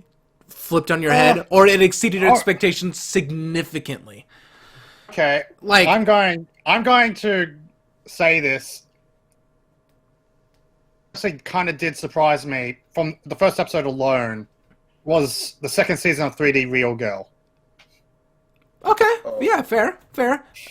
flipped on your head, or it exceeded your or- expectations significantly. Okay, Like I'm going to say this. Actually, kind of did surprise me from the first episode alone. Was the second season of 3D Real Girl? okay, yeah, fair.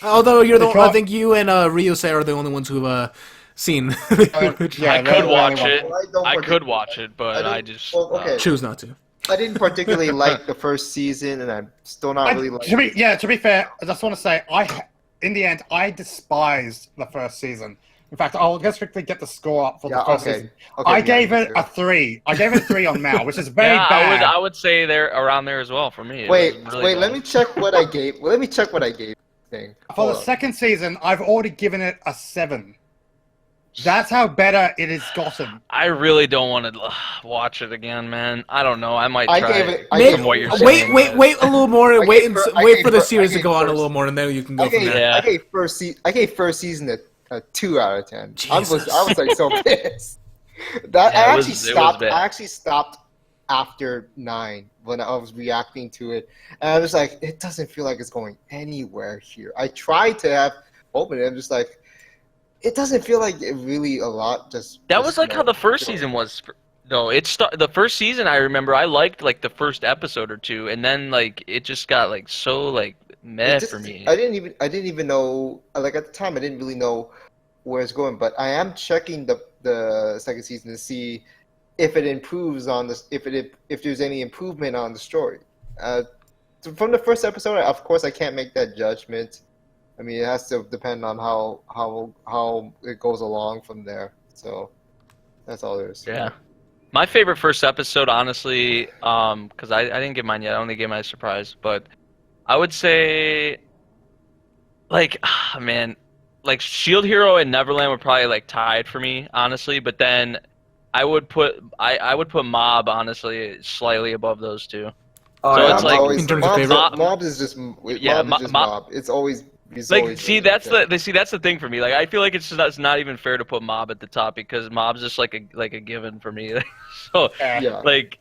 Although you're the, Because- I think you and Ryusei are the only ones who've seen. Yeah, I they're could the watch only it. Well, I don't I partic- could watch it, but I I don't- just well, okay. Choose not to. I didn't particularly like the first season, and I'm still not really like. to be fair, I just want to say in the end, I despised the first season. In fact, I'll just quickly get the score up for Yeah, the first okay. season. Okay, I yeah, gave me it too. a 3. I gave it a 3 on Mal, which is very yeah, bad. I would say they're around there as well for me. It Wait, was really wait. bad. Let me check what I gave. Let me check what I gave. Thing. For Hold the on. second season, I've already given it a 7. That's how better it has gotten. I really don't want to watch it again, man. I don't know. I might I try gave it. I Maybe, gave from what you're it- saying. wait a little more. I Wait gave fir- I wait gave for the fir- series I to gave go on a first. little more, and then you can go I from gave, there. Yeah. I gave first season a 2 out of 10. I was Jesus. like so pissed. That Yeah, I it was- actually it was stopped. bad. I actually stopped after 9 when I was reacting to it, and I was like, it doesn't feel like it's going anywhere here. I tried to have hope in it. I'm just like, it doesn't feel like it really a lot. That was like how the first season was. No, the first season. I remember I liked like the first episode or 2, and then like it just got like so like meh It just- for me. I didn't even know, like at the time I didn't really know where it's going, but I am checking the second season to see if it improves on this, if there's any improvement on the story. So from the first episode, of course I can't make that judgment. I mean, it has to depend on how it goes along from there. So that's all there is. Yeah. My favorite first episode, honestly, because I didn't get mine yet. I only gave my surprise, but I would say, like, man, like Shield Hero and Neverland were probably like tied for me, honestly. But then I would put Mob honestly slightly above those two. Oh, So yeah, it's I'm like- always- In terms of Mobs, favorite? Mobs is just Yeah, Mob is just Mob- Mob. It's always Like, see, really that's good. that's the thing for me. Like, I feel like it's not even fair to put Mob at the top because Mob's just like a given for me. So, Yeah. like,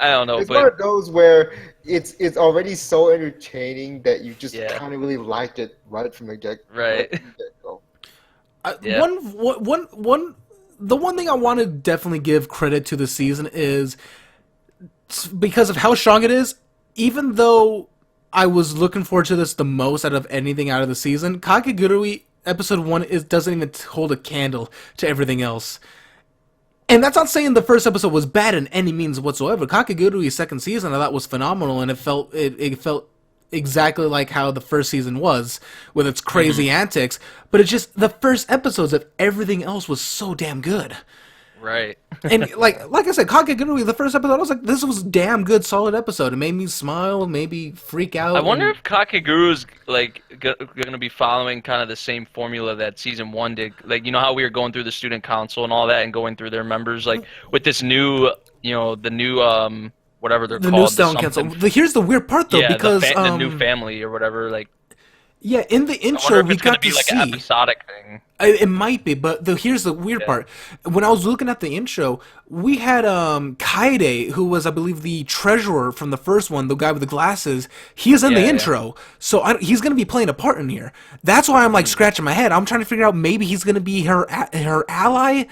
I don't know, It's one but of those where it's already so entertaining that you just Yeah. kind of really like it right from the get. Right. From the get-go. Yeah. One the one thing I want to definitely give credit to the season is because of how strong it is. Even though I was looking forward to this the most out of anything out of the season, Kakegurui episode 1 doesn't even hold a candle to everything else. And that's not saying the first episode was bad in any means whatsoever. Kakegurui's second season I thought was phenomenal, and it felt exactly like how the first season was, with its crazy antics. But it's just the first episodes of everything else was so damn good. Right. And like I said, Kakegurui, the first episode, I was like, this was a damn good, solid episode. It made me smile, made me freak out. I wonder if Kakeguru's like going to be following kind of the same formula that season 1 did. Like, you know how we were going through the student council and all that, and going through their members, like with this new, the new whatever they're the called, new student council. Here's the weird part though, because the new family or whatever, like. Yeah, in the I intro, wonder if we it's gonna got be to like see. an episodic thing. It might be, but here's the weird part. When I was looking at the intro, we had Kaede, who was, I believe, the treasurer from the first one, the guy with the glasses. He's in the intro, so he's going to be playing a part in here. That's why I'm like scratching my head. I'm trying to figure out maybe he's going to be her ally.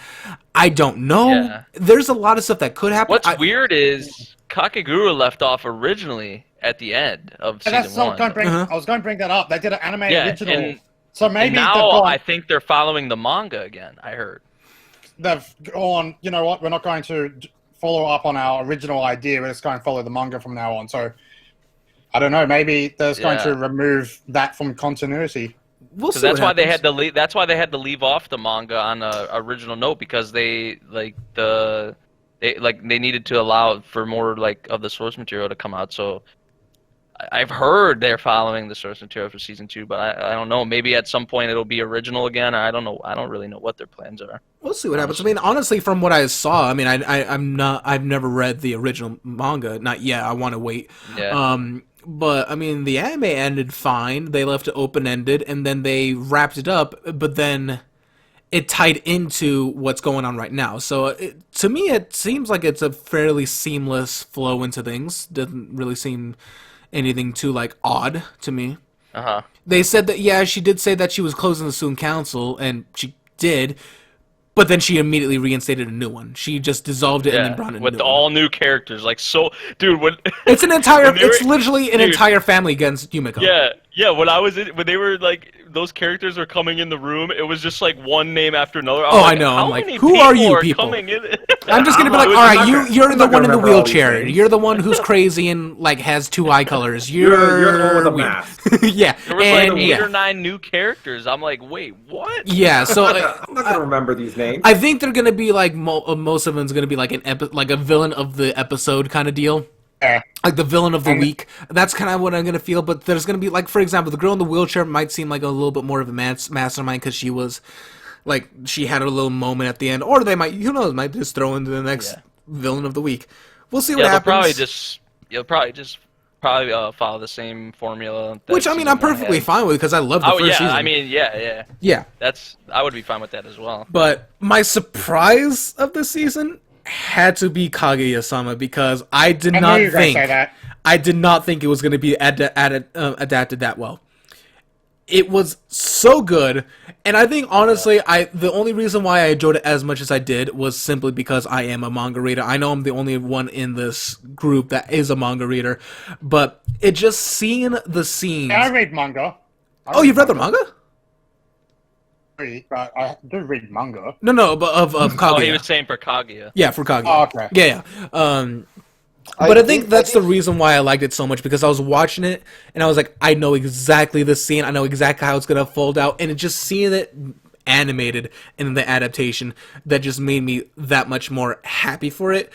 I don't know. Yeah. There's a lot of stuff that could happen. What's weird is Kakeguru left off originally at the end of season 1. I was going to bring that up. They did an anime original. And, so maybe and now I think they're following the manga again, I heard. They've gone, you know what, we're not going to follow up on our original idea, we're just going to follow the manga from now on. So, I don't know, maybe they're just going to remove that from continuity. We'll see. That's why they had to leave. That's why they had to leave off the manga on a original note, because they needed to allow for more of the source material to come out. So I've heard they're following the source material for season 2, but I don't know. Maybe at some point it'll be original again. I don't know. I don't really know what their plans are. We'll see what happens. I mean, honestly, from what I saw, I mean, I've never read the original manga, not yet. I want to wait. Yeah. But I mean, the anime ended fine. They left it open-ended, and then they wrapped it up. But then it tied into what's going on right now. So to me, it seems like it's a fairly seamless flow into things. Doesn't really seem anything too odd to me. They said that she did say that she was closing the student council, and she did. But then she immediately reinstated a new one. She just dissolved it and then brought in a new with all new characters. Dude, when it's an entire, it's literally an entire family against Yumiko. Yeah. When they were those characters were coming in the room, it was just one name after another. I know. I'm like, who are you people? I'm just gonna be like, all right, you're the one in the wheelchair. You're the one who's crazy and has 2 eye colors. You're the one with a mask. Yeah. There was 8 or 9 new characters. I'm like, wait, what? Yeah. So I'm not gonna remember these names. I think they're gonna be most of them's gonna be a villain of the episode kind of deal. Like the villain of the week. That's kind of what I'm gonna feel. But there's gonna be for example, the girl in the wheelchair might seem like a little bit more of a mastermind because she was she had a little moment at the end, or they might, who knows, might just throw into the next villain of the week. We'll see what happens. You'll probably just follow the same formula. Which I mean, I'm perfectly fine with because I love the first season. I mean, yeah. I would be fine with that as well. But my surprise of this season had to be Kaguya-sama because I did not think it was going to be adapted that well. It was so good, and I think honestly, the only reason why I enjoyed it as much as I did was simply because I am a manga reader. I know I'm the only one in this group that is a manga reader, but it just seeing the scenes. I read manga. You've read the manga? But I do read manga. No, but of Kaguya. Oh, he was saying for Kaguya. Yeah, for Kaguya. Oh, okay. Yeah. But I think that's the reason why I liked it so much, because I was watching it and I was like, I know exactly the scene, I know exactly how it's gonna fold out, and it just seeing it animated in the adaptation that just made me that much more happy for it.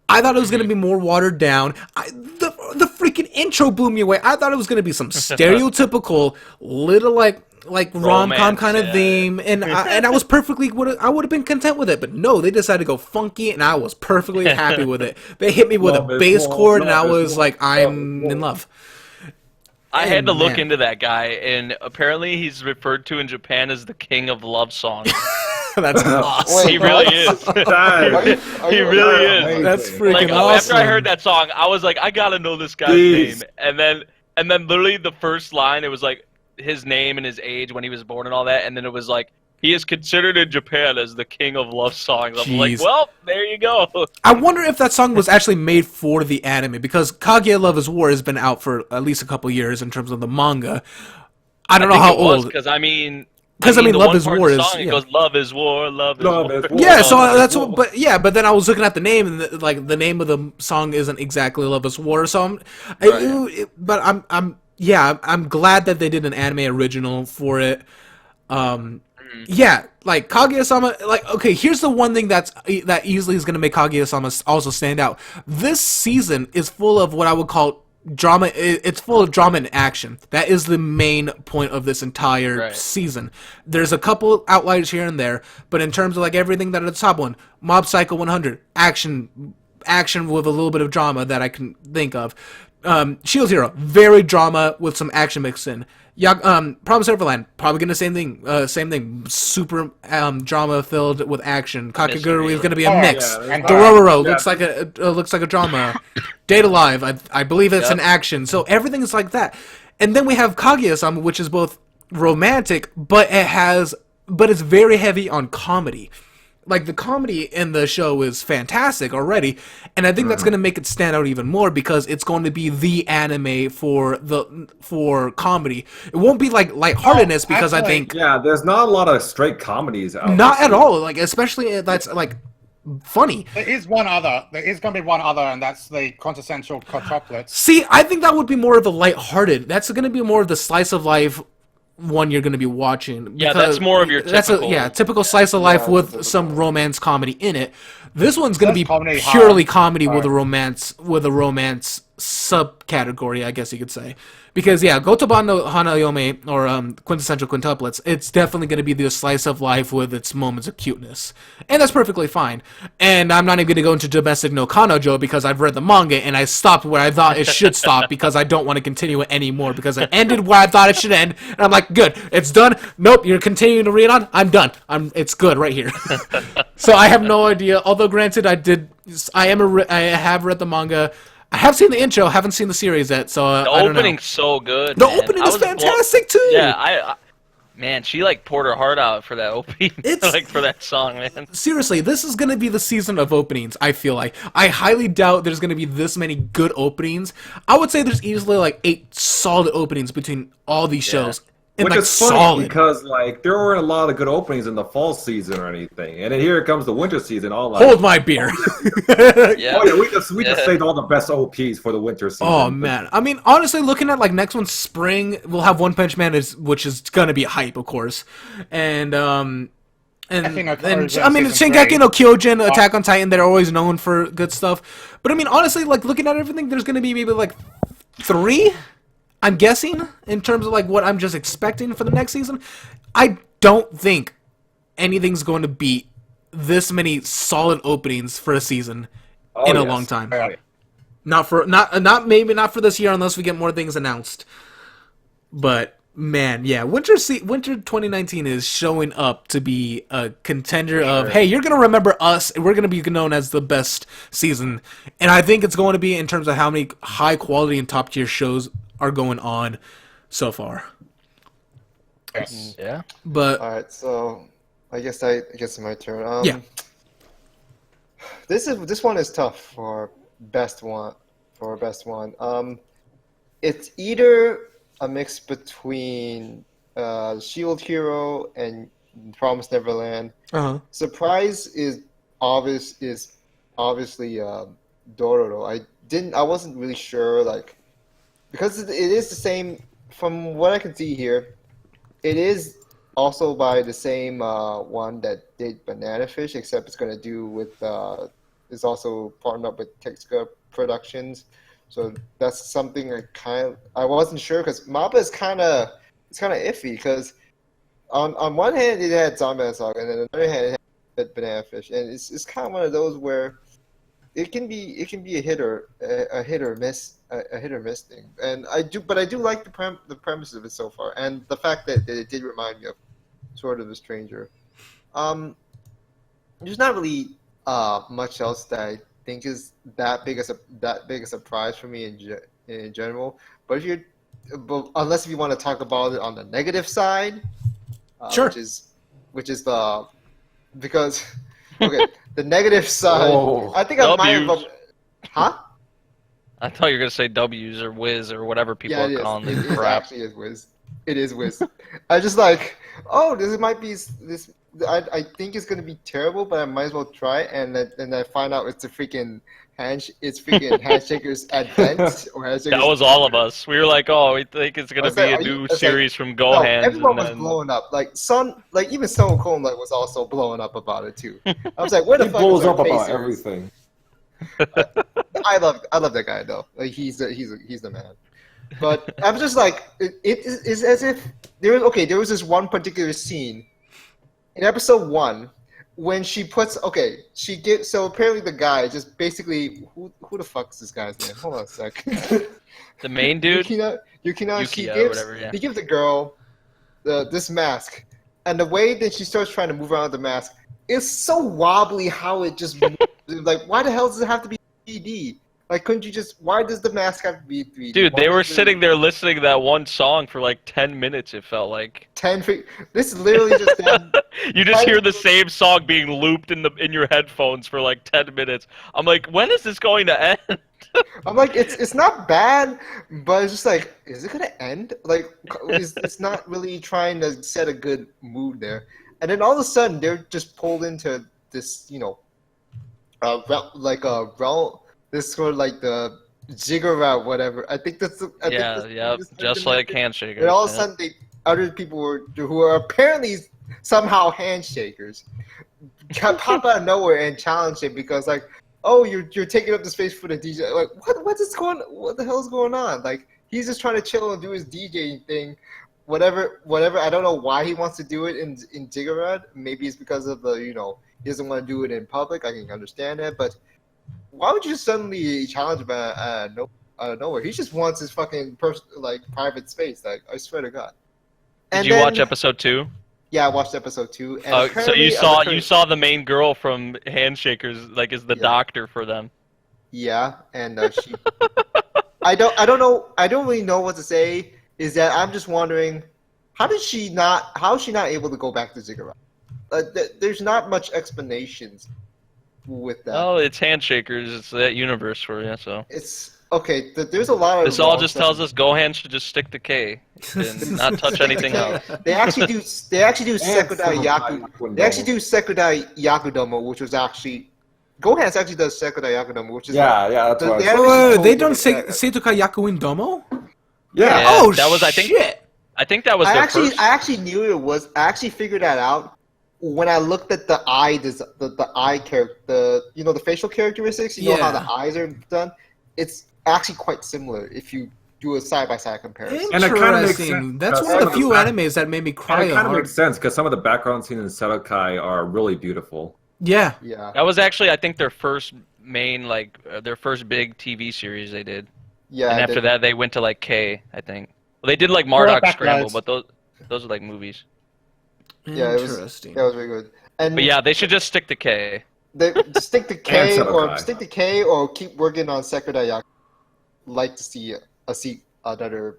I thought it was gonna be more watered down. The freaking intro blew me away. I thought it was gonna be some stereotypical little rom-com kind of theme, and I was perfectly I would have been content with it, but no, they decided to go funky, and I was perfectly happy with it. They hit me with a bass chord, and I was like, I'm in love. I had to look into that guy, and apparently he's referred to in Japan as the king of love songs. That's awesome. He really is. He really is. That's freaking awesome. After I heard that song, I was like, I gotta know this guy's name, and then literally the first line, it was his name and his age when he was born and all that, and then it was he is considered in Japan as the king of love songs. I'm like, Jeez. well, there you go. I wonder if that song was actually made for the anime, because Kaguya Love is War has been out for at least a couple years in terms of the manga. I don't know how old. Because I mean, the Love Is part War of the is song, yeah. It goes, love is war, love is Love war. is war. Yeah, so Love is that's war. what. But then I was looking at the name, and the name of the song isn't exactly "Love Is War." So I'm glad that they did an anime original for it. Yeah, like Kaguya-sama. Like, okay, here's the one thing that easily is going to make Kaguya-sama also stand out. This season is full of what I would call drama. It's full of drama and action. That is the main point of this entire season. There's a couple outliers here and there, but in terms of like everything that at the top one, Mob Psycho 100, action with a little bit of drama that I can think of. Shield Hero, very drama with some action mixed in. Promise Neverland, probably gonna same thing, super drama filled with action. Kakaguru is gonna be a mix. yeah, and Dororo looks like a drama. Date Alive, I believe it's an action. So everything is like that. And then we have Kaguya-sama, which is both romantic, but it's very heavy on comedy. Like, the comedy in the show is fantastic already, and I think that's going to make it stand out even more because it's going to be the anime for comedy. It won't be like lightheartedness because I think Yeah, there's not a lot of straight comedies out. not at all. Like, especially that's like funny. There is one other. There is going to be one other, and that's the quintessential quintuplets. See, I think that would be more of a lighthearted. That's going to be more of the slice of life one you're going to be watching. Yeah, that's more of your typical. Typical slice of life with some romance comedy in it. This one's going to be comedy purely comedy with a romance subcategory, I guess you could say. Because Gotoban no Hanayome or quintessential quintuplets, it's definitely going to be the slice of life with its moments of cuteness, and that's perfectly fine. And I'm not even going to go into domestic no Kanojo because I've read the manga and I stopped where I thought it should stop because I don't want to continue it anymore because it ended where I thought it should end, and I'm like, good, it's done. Nope, you're continuing to read on. I'm done. It's good right here. So I have no idea. Although granted, I have read the manga. I have seen the intro, haven't seen the series yet, so The I don't know. opening's so good. The man. opening is fantastic too. Yeah, man, she like poured her heart out for that opening, like for that song, man. Seriously, this is gonna be the season of openings. I feel like I highly doubt there's gonna be this many good openings. I would say there's easily like 8 solid openings between all these shows. And Which like is funny solid. because like there weren't a lot of good openings in the fall season or anything, and then here it comes the winter season. All like, Hold my beer. Yeah. oh yeah, we just saved all the best OPs for the winter season. Oh man, I mean, honestly, looking at like next one's spring, we'll have One Punch Man, which is gonna be hype, of course, and I mean, Shingeki no Kyojin, Attack on Titan, they're always known for good stuff. But I mean, honestly, like looking at everything, there's gonna be maybe like 3. I'm guessing, in terms of like what I'm just expecting for the next season. I don't think anything's going to beat this many solid openings for a season in a long time. Not for this year unless we get more things announced. But man, yeah, winter 2019 is showing up to be a contender of, hey, you're gonna remember us, and we're gonna be known as the best season. And I think it's going to be in terms of how many high quality and top tier shows are going on so far. Yes. Yeah. But All right, so I guess it's my turn. Yeah. This one is tough for best one. It's either a mix between Shield Hero and Promised Neverland. Surprise is obviously Dororo. I wasn't really sure, like, because it is the same. From what I can see here, it is also by the same one that did Banana Fish, except it's gonna do with it's also partnered up with Texca Productions. So that's something I wasn't sure, because MAPPA is kind of iffy, because on one hand it had Zombie Saga, and then on the other hand it had Banana Fish, and it's kind of one of those where it can be a hit or miss thing. And I do like the premise of it so far, and the fact that it did remind me of Sword of the Stranger. There's not really much else that I think is that big a surprise for me in general. But unless if you want to talk about it on the negative side, Sure. which is which is because okay, the negative side. Oh. I think I might have. W's. Huh? I thought you were gonna say W's or Wiz or whatever people Yeah, are it is. calling It this crap. actually is Wiz. It is Wiz. I just like, oh, this might be this. I think it's gonna be terrible, but I might as well try. And I find out it's a freaking Handshakers Advent or Handshakers. That was all of us. We were like, oh, we think it's gonna was be like, a are you- new I was like, series from No, Gohan's, everyone and was then blowing up. Like even Stone Cold was also blowing up about it too. I was like, where the He fuck blows is our up about Pacers? everything. I love that guy though. Like he's the man. But I'm just like it's as if there was this one particular scene in episode 1 when she so apparently the guy just basically who the fuck is this guy's name? Hold on a sec. the main dude, Yukina, Yukiya, whatever. Yeah. he gives the girl this mask, and the way that she starts trying to move around with the mask is so wobbly. How it just moves. Like, why the hell does it have to be 3D? Like, couldn't you just? Why does the mask have to be 3D? Dude, Why they were does it- sitting there listening to that one song for like 10 minutes. It felt like 10 feet. This is literally just them. you just hear the same song being looped in your headphones for like 10 minutes. I'm like, when is this going to end? I'm like, it's not bad, but it's just like, is it gonna end? Like, it's not really trying to set a good mood there. And then all of a sudden, they're just pulled into this, this sort of like the ziggurat, whatever. I think that's. Just like Handshakers. And all of a yeah. sudden, other people who are apparently somehow handshakers pop out of nowhere and challenge him because like, oh, you're taking up the space for the DJ. Like, what the hell's going on? Like, he's just trying to chill and do his DJing thing. Whatever. I don't know why he wants to do it in Ziggurat. Maybe it's because of he doesn't want to do it in public. I can understand that, but why would you suddenly challenge him out of nowhere? He just wants his fucking private space. Like, I swear to God. Did you watch episode 2? Yeah, I watched episode 2. And So apparently you saw the main girl from Handshakers like is the doctor for them. Yeah, and she. I don't know. I don't really know what to say. Is that I'm just wondering, how is she not able to go back to Ziggurat? There's not much explanations with that. Oh, it's Handshakers. It's that universe for you. So It's okay. There's a lot of. this all just tells us Gohan should just stick to K and not touch anything else. They actually do Sekudai Yaku. They actually do Sekudai Yakudomo, which was actually Gohan actually does Sekudai Yakudomo, which is Yeah, that's the- what the I anime said. should They totally don't do say that. Seitoka Yaku in Domo? Yeah. Yeah, Oh, that was I think that was I their actually first. I actually knew it was. I actually figured that out when I looked at the eye the eye character, the facial characteristics. You know how Yeah. the eyes are done. It's actually quite similar if you do a side by side comparison. And it kinda makes Interesting. sense, That's because one of some the of few the back- animes that made me And cry it kind of hard. makes sense because some of the background scenes in Sedokai are really beautiful. Yeah. Yeah. That was actually I think their first main their first big TV series they did. Yeah. And after that they went to like K, I think. Well, they did like Marduk back, Scramble, guys. but those are like movies. Yeah, it was- Interesting. that was very good. And But yeah, they should just stick to K. they stick to K And or Sedokai. stick to K or keep working on Sekudai Yaku. Like to see another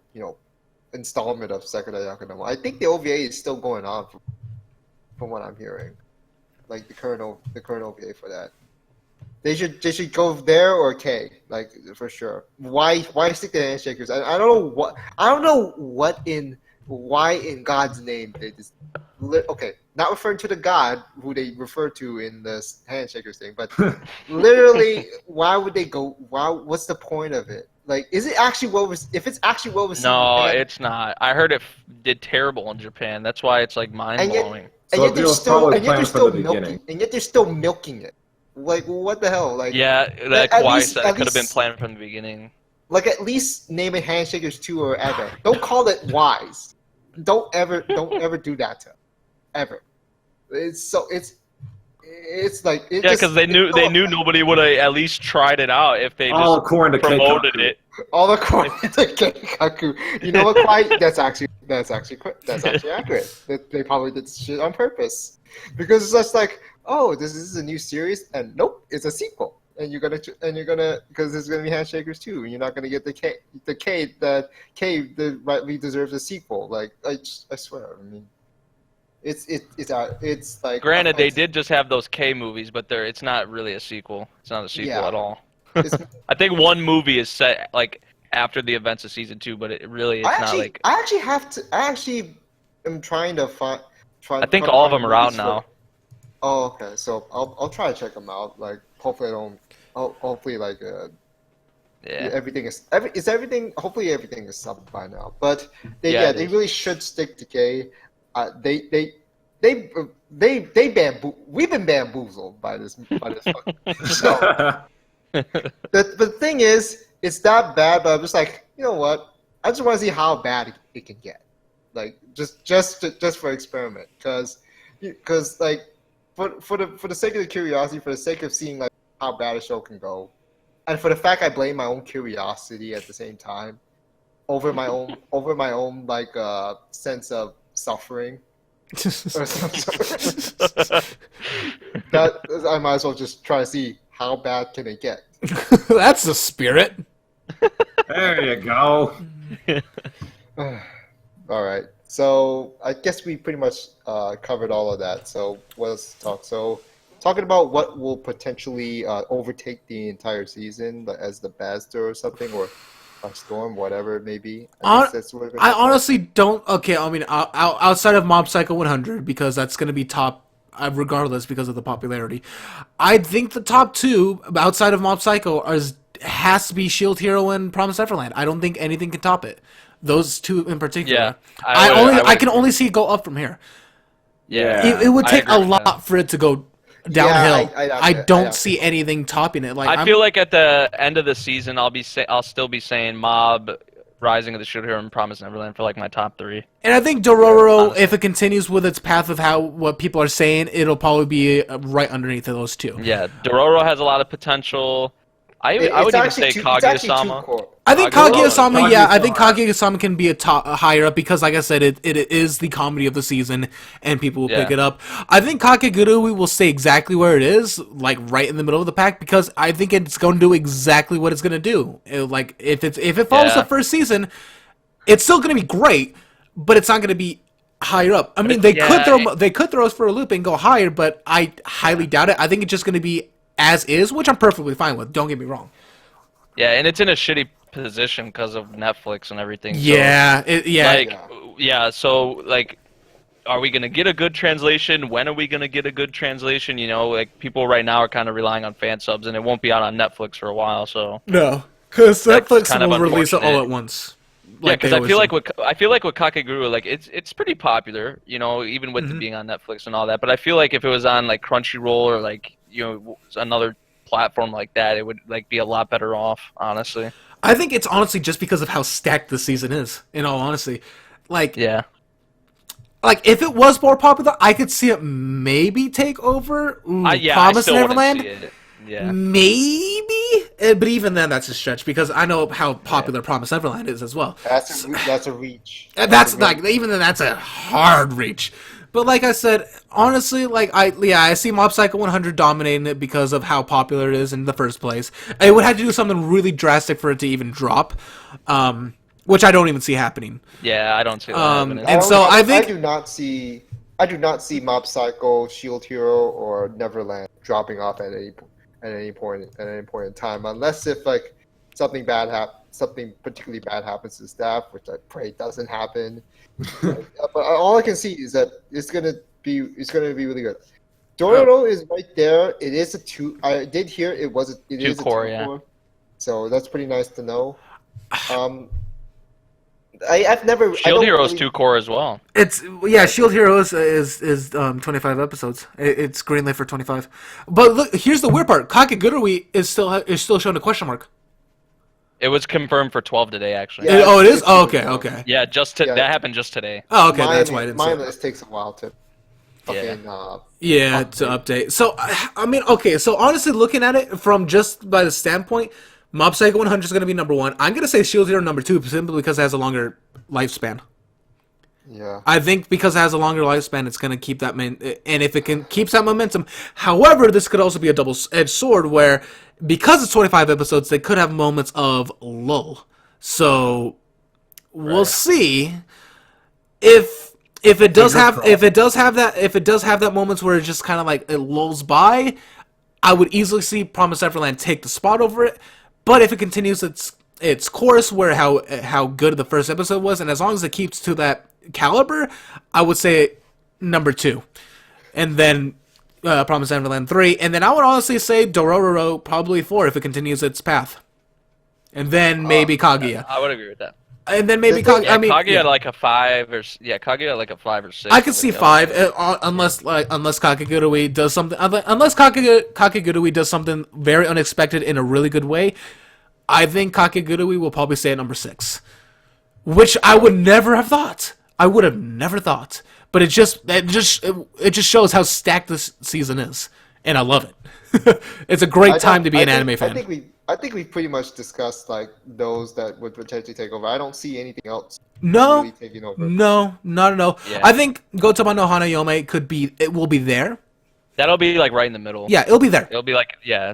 installment of Sekudai Yakudomo. I think the OVA is still going on from what I'm hearing. Like the current OVA for that. They should go there or K, like for sure. Why stick to Handshakers? I don't know why in God's name they just okay, not referring to the God who they refer to in the Handshakers thing, but literally why would they go? What's the point of it? Like, is it actually if it's actually well received? No, in Japan, it's not. I heard it did terrible in Japan. That's why it's like mind blowing. and So yet it they're was still probably and yet they're planned still from the milking beginning. and yet they're still milking it. Like, what the hell? Like, Yeah, that at kawaii least- said at it could have been least- planned from the beginning. Like, at least name it Handshakers 2 or ever. Don't call it Wise. Don't ever do that to them. Ever. It's like it Yeah, just- because they knew nobody would have at least tried it out if they All just according to promoted Keikaku. it. all according to Keikaku. You know what? Quite that's actually accurate. They probably did this shit on purpose because it's just like, oh, this is a new series, and nope, it's a sequel. And you're gonna because there's gonna be Handshakers too, and you're not gonna get the K that rightly deserves a sequel. Like I swear, I mean, It's like Granted, they did just have those K movies, but it's not really a sequel. It's not a sequel Yeah. at all. It's, I think one movie is set like after the events of season 2, but it's not like. I actually am trying to find. I think all of them are out now. Oh, okay. So I'll try to check them out. Like hopefully I don't. Hopefully like Yeah. everything is hopefully everything is subbed by now. But they it they is. really should stick to K. We've been bamboozled by this so the thing is, it's that bad, but I'm just like, you know what? I just want to see how bad it can get. Like just for experiment, because like for the sake of the curiosity, for the sake of seeing like how bad a show can go, and for the fact I blame my own curiosity at the same time over my own like sense of suffering. Or that I might as well just try to see how bad can it get. That's the spirit. There you go. All right, so I guess we pretty much covered all of that. So what else to talk? So talking about what will potentially overtake the entire season as the best or something, or a storm, whatever it may be. I guess that's what we're gonna I talk about. honestly don't. Okay, I mean, outside of Mob Psycho 100, because that's going to be top, regardless because of the popularity. I think the top two outside of Mob Psycho has to be Shield Hero and Promised Neverland. I don't think anything can top it. Those two in particular. Yeah, I can only see it go up from here. Yeah, It would I take agree a with that. lot for it to go downhill. I don't see anything topping it. Like I feel like at the end of the season, I'll still be saying Mob, Rising of the Shield Hero, and Promised Neverland for like my top 3. And I think Dororo, honestly. if it continues with its path of what people are saying, it'll probably be right underneath of those two. Yeah, Dororo has a lot of potential. I would even say Kaguya-sama. I think Kaguya-sama. Kaguya-sama, I think Kaguya-sama can be a higher up because, like I said, it is the comedy of the season, and people will pick it up. I think Kakegurui will stay exactly where it is, like right in the middle of the pack, because I think it's going to do exactly what it's going to do. Like if it follows the first season, it's still going to be great, but it's not going to be higher up. I mean, they could throw us for a loop and go higher, but I highly doubt it. I think it's just going to be as is, which I'm perfectly fine with. Don't get me wrong. Yeah, and it's in a shitty position because of Netflix and everything. So, So like, are we gonna get a good translation? When are we gonna get a good translation? You know, like people right now are kind of relying on fan subs, and it won't be out on Netflix for a while. So no, because Netflix kind of will release it all unfortunate. at once. yeah, because they I feel always like with Kakegurui, like it's pretty popular. You know, even with it being on Netflix and all that. But I feel like if it was on like Crunchyroll or like another platform like that, it would like be a lot better off, honestly. I think it's honestly just because of how stacked the season is. In all honesty, like if it was more popular, I could see it maybe take over Promised Neverland. See it. Yeah. Maybe, but even then, that's a stretch because I know how popular Promised Neverland is as well. That's a reach. That's like even then, that's a hard reach. But like I said, honestly, like I see Mob Psycho 100 dominating it because of how popular it is in the first place. It would have to do something really drastic for it to even drop, which I don't even see happening. Yeah, I don't see that happening. And so I think I do not see Mob Psycho, Shield Hero, or Neverland dropping off at any point in time, unless if like something particularly bad happens to the staff, which I pray doesn't happen. But all I can see is that it's gonna be really good. Dororo is right there. It is a 2. I did hear it is a 2 core. So that's pretty nice to know. I've never Shield Hero's 2 core as well. Shield Hero is 25 episodes. It's greenlit for 25. But look, here's the weird part. Kakegurui is still showing a question mark. It was confirmed for 12 today, actually. Yeah, it is? Oh, okay. Yeah, that happened just today. Oh, okay, that's why I didn't see it. Mine list takes a while to fucking to update. So, I mean, okay, so honestly, looking at it from just by the standpoint, Mob Psycho 100 is going to be number 1. I'm going to say Shield Hero number 2 simply because it has a longer lifespan. Yeah. I think because it has a longer lifespan, it's going to keep that and if it can keeps that momentum. However, this could also be a double-edged sword where because it's 25 episodes, they could have moments of lull. So we'll see if if it does have that moments where it just kind of like it lulls by, I would easily see Promised Neverland take the spot over it. But if it continues its course, where how good the first episode was, and as long as it keeps to that caliber, I would say number 2, and then Promised Neverland 3, and then I would honestly say Dororo probably 4 if it continues its path, and then maybe Kaguya. I would agree with that. And then maybe Kaguya. Yeah, I mean, Kaguya like a 5 or Kaguya like a 5 or 6. I could see 5 unless Kakegurui does something. Unless Kakegurui does something very unexpected in a really good way, I think Kakegurui will probably stay at number 6, which I would never have thought. I would have never thought, but it just shows how stacked this season is, and I love it. It's a great time to be an anime fan. I think we've pretty much discussed like those that would potentially take over. I don't see anything else. No, really taking over. no, not at all. Yeah. I think Gotama no Hanayome will be there. That'll be like right in the middle. Yeah, it'll be there. It'll be like yeah.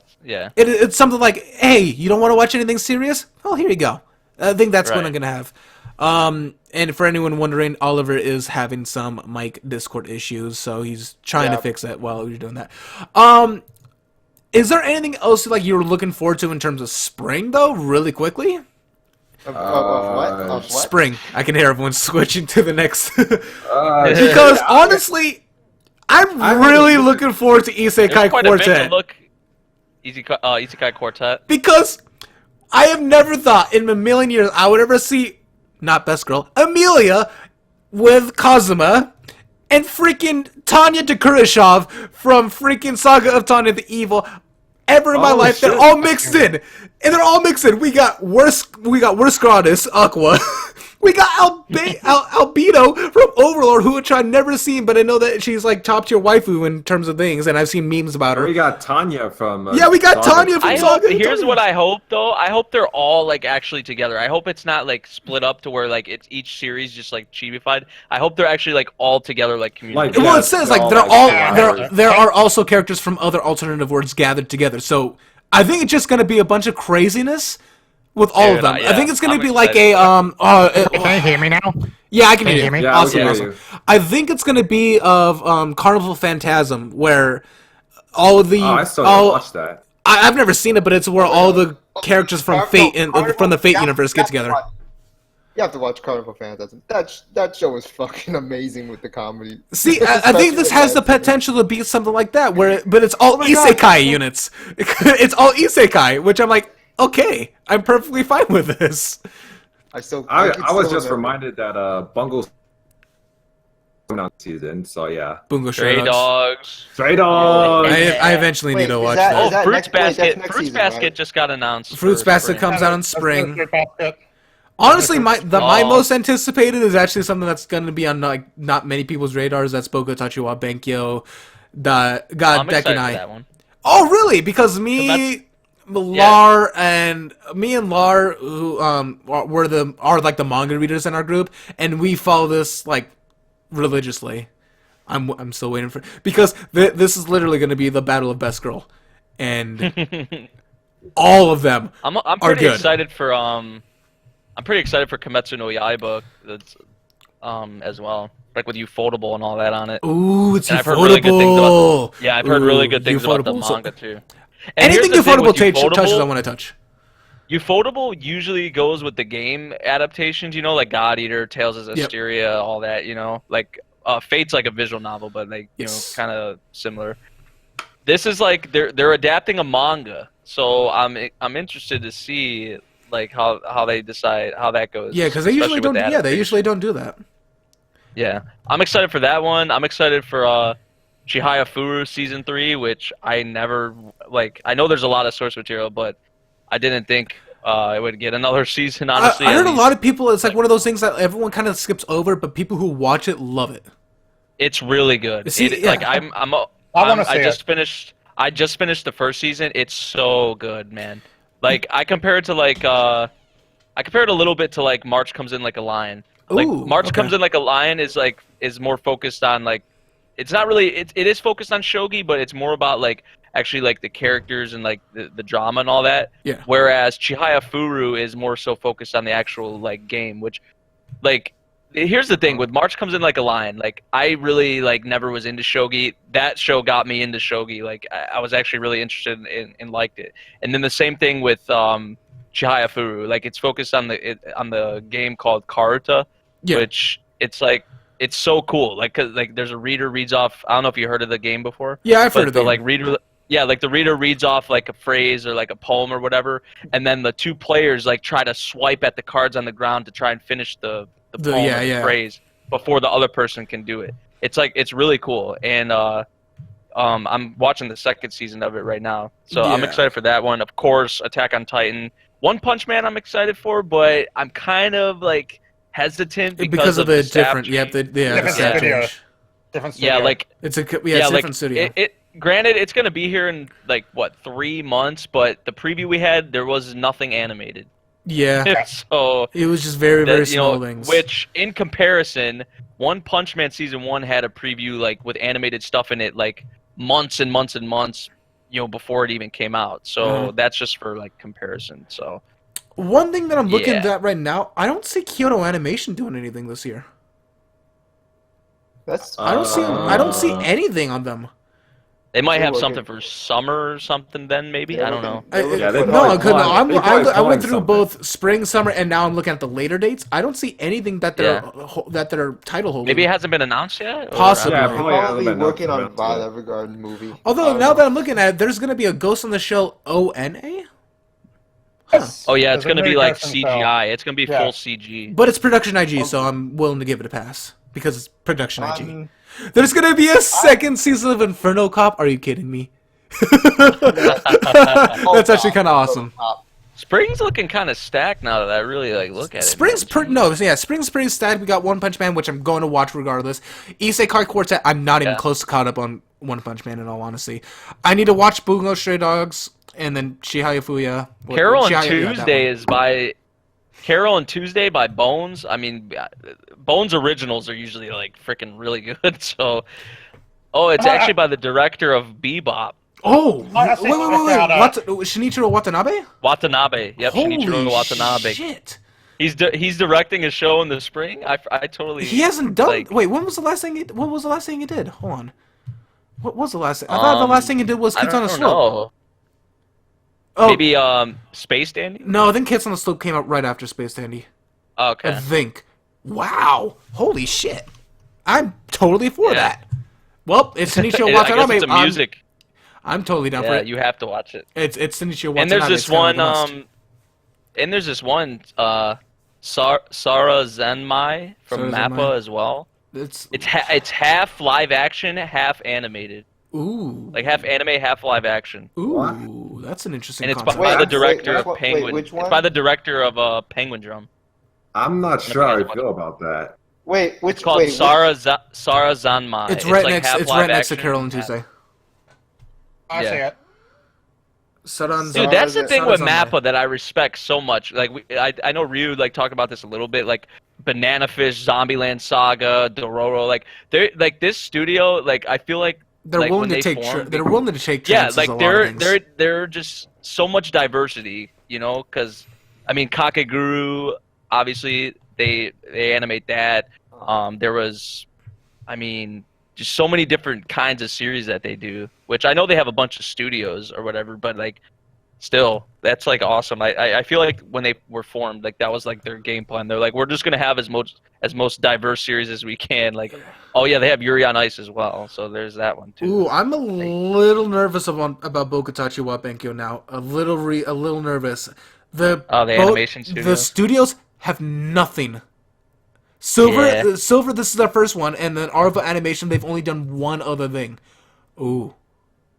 It's something like, hey, you don't want to watch anything serious? Well, here you go. I think that's what Right. I'm gonna have. And for anyone wondering, Oliver is having some mic Discord issues, so he's trying to fix that while you're doing that. Is there anything else like you're looking forward to in terms of spring, though? Really quickly, Of what? Of what? spring. I can hear everyone switching to the next because honestly, I'm really looking forward to There's Isekai quite a bit to Quartet look. Isekai Quartet. because I have never thought in a million years I would ever see not best girl Amelia with Kazuma and freaking Tanya Takurashov from freaking Saga of Tanya the Evil ever in my life. shit. They're all mixed in, and they're all mixed in. We got worse goddess Aqua. We got Albedo from Overlord, who which I've never seen, but I know that she's like top tier waifu in terms of things, and I've seen memes about her. We got Tanya from. Yeah, we got Saga. Tanya from Saga. of Here's Tanya. what I hope though. I hope they're all like actually together. I hope it's not like split up to where like it's each series just like chibified. I hope they're actually like all together like community. Like, Well, yeah, it says they're like all, they're like, all together. there are also characters from other alternative worlds gathered together. So I think it's just gonna be a bunch of craziness with all of Dude, them. I yeah, think it's gonna I'm be like excited. Can you hear me now? yeah, I can Can you hear hear me? you. Yeah, we Awesome, can hear awesome. you. I think it's gonna be of Carnival Phantasm, where all of the Oh, I still didn't watch that. I've never seen it, but it's where all the characters from Fate and from the Fate universe get together. You have to watch Carnival Phantasm. That show is fucking amazing with the comedy. See, I think this has the potential to be something like that, but it's all my God. isekai units. It's all isekai, which I'm like, okay, I'm perfectly fine with this. I I was just reminded that Bungle's coming out season, so yeah. Bungo Stray Stray Dogs. Stray Dogs. I eventually need Wait, to is watch that- that. is that Fruits next- wait, that's Basket. next Fruits season, Basket right? just got announced. Fruits for Basket spring. comes out in That's spring. Fruit Basket. Honestly, my Oh. most anticipated is actually something that's going to be on like not many people's radars. That's Boku Tachiwa Benkyo, God I'm excited for Dekinai. that one. Oh, really? Because me, Lar, and Lar, who are like the manga readers in our group, and we follow this like religiously. I'm still waiting for because this is literally going to be the battle of best girl, and all of them I'm are pretty good. excited for I'm pretty excited for Kimetsu no Yaiba. That's as well, like with Ufotable and all that on it. Ooh, it's And I've heard really good things Ufotable. about. Yeah, I've heard really good things about the Ufotable. So- manga too. And Anything here's the thing Ufotable with touches, I Ufotable- want to touch. Ufotable usually goes with the game adaptations, you know, like God Eater, Tales of Asteria, all that, you know. Like Fate's like a visual novel, but like Yes. kind of similar. This is like they're adapting a manga, so I'm interested to see like how they decide how that goes. Yeah, because they usually especially with don't. the Yeah, they adaptation. usually don't do that. Yeah, I'm excited for that one. I'm excited for Chihaya Furu season 3, which I never like. I know there's a lot of source material, but I didn't think it would get another season. Honestly, I heard at a least. lot of people. It's like one of those things that everyone kind of skips over, but people who watch it love it. It's really good. See, yeah. Like wanna see I it. just finished. I just finished the first season. It's so good, man. Like I compare it to like I compare it a little bit to like March Comes In Like a Lion. Like Ooh, March okay. Comes In Like a Lion is more focused on like it's not really it is focused on shogi, but it's more about like actually like the characters and like the drama and all that. Yeah. Whereas Chihaya Furu is more so focused on the actual like game, which like here's the thing with March Comes In Like a Lion. Like I really like never was into shogi. That show got me into shogi. Like I was actually really interested in and liked it. And then the same thing with Chihaya Furu. Like it's focused on the game called Karuta, which it's like it's so cool. Like 'cause like there's a reader reads off. I don't know if you heard of the game before. Yeah, I've heard of the it. like reader. Yeah, like the reader reads off like a phrase or like a poem or whatever, and then the two players like try to swipe at the cards on the ground to try and finish the poem or the phrase before the other person can do it. It's like it's really cool, and I'm watching the second season of it right now, so I'm excited for that one. Of course, Attack on Titan, One Punch Man, I'm excited for, but I'm kind of like hesitant because of the different. change. Different studio. Different studio. Yeah, like it's a different studio. Granted, it's gonna be here in like what 3 months, but the preview we had there was nothing animated. Yeah. So it was just very small things. Which, in comparison, One Punch Man season 1 had a preview like with animated stuff in it, like months and months and months, before it even came out. So that's just for like comparison. So one thing that I'm looking at right now, I don't see Kyoto Animation doing anything this year. I don't see anything on them. They might have something for summer or something then, maybe? I don't know. I went through both spring, summer, and now I'm looking at the later dates. I don't see anything that they're title holding. Maybe it hasn't been announced yet? Possibly. Yeah, probably working on Violet Evergarden movie. Although, now that I'm looking at it, there's going to be a Ghost in the Shell ONA? Huh. Oh, yeah, it's going to be like CGI. It's going to be full CG. But it's Production IG, so I'm willing to give it a pass. Because it's Production IG. There's gonna be a second season of Inferno Cop. Are you kidding me? That's actually kind of awesome. Spring's looking kind of stacked now that I really look at it. Spring's pretty stacked. We got One Punch Man, which I'm going to watch regardless. Isekai Quartet. I'm not even close to caught up on One Punch Man in all honesty. I need to watch Bungo Stray Dogs and then Chihaya Fuya. Carol and Tuesday is by. Carol and Tuesday by Bones. I mean, Bones originals are usually like freaking really good. So, it's actually by the director of Bebop. Oh, wait! Shinichiro Watanabe? Watanabe, yep. Holy Shinichiro Watanabe. Shit! He's directing a show in the spring. I totally. He hasn't done. Wait, when was the last thing? What was the last thing he did? Hold on. What was the last thing? I thought the last thing he did was Kids on a Slope. Oh. Maybe Space Dandy? No, I think Kids on the Slope came out right after Space Dandy. Okay. I think. Wow. Holy shit. I'm totally for that. Well, it's Shinichiro Watanabe. I guess it's a music. I'm totally down for it. You have to watch it. It's Shinichiro Watanabe. And there's this one Sara Zenmai from Mappa as well. It's half live action, half animated. Ooh. Like half anime, half live action. Ooh, that's an interesting concept. And it's by the director of Penguin. It's by the director of Penguin Drum. I'm not sure how I feel about that. It's called Sara Zanmai. It's right next to Carol and Tuesday. I see it. Dude, that's the thing with Mappa that I respect so much. Like I know Ryu talked about this a little bit, like Banana Fish, Zombieland Saga, Dororo. Like they're like this studio. Like I feel like they're willing to take. They're willing to take chances. Yeah, like they're just so much diversity. Because I mean Kakeguru, obviously they animate that. There was, I mean, just so many different kinds of series that they do, which I know they have a bunch of studios or whatever, but still, that's awesome. I feel like when they were formed, that was their game plan. They're like, we're just gonna have as most diverse series as we can. Oh yeah, they have Yuri on Ice as well, so there's that one too. Ooh, I'm a little nervous about Bokutachi wa Benkyo now. A little nervous. The animation studios. The studios have nothing. Silver, this is their first one, and then Arva Animation, they've only done one other thing. Ooh.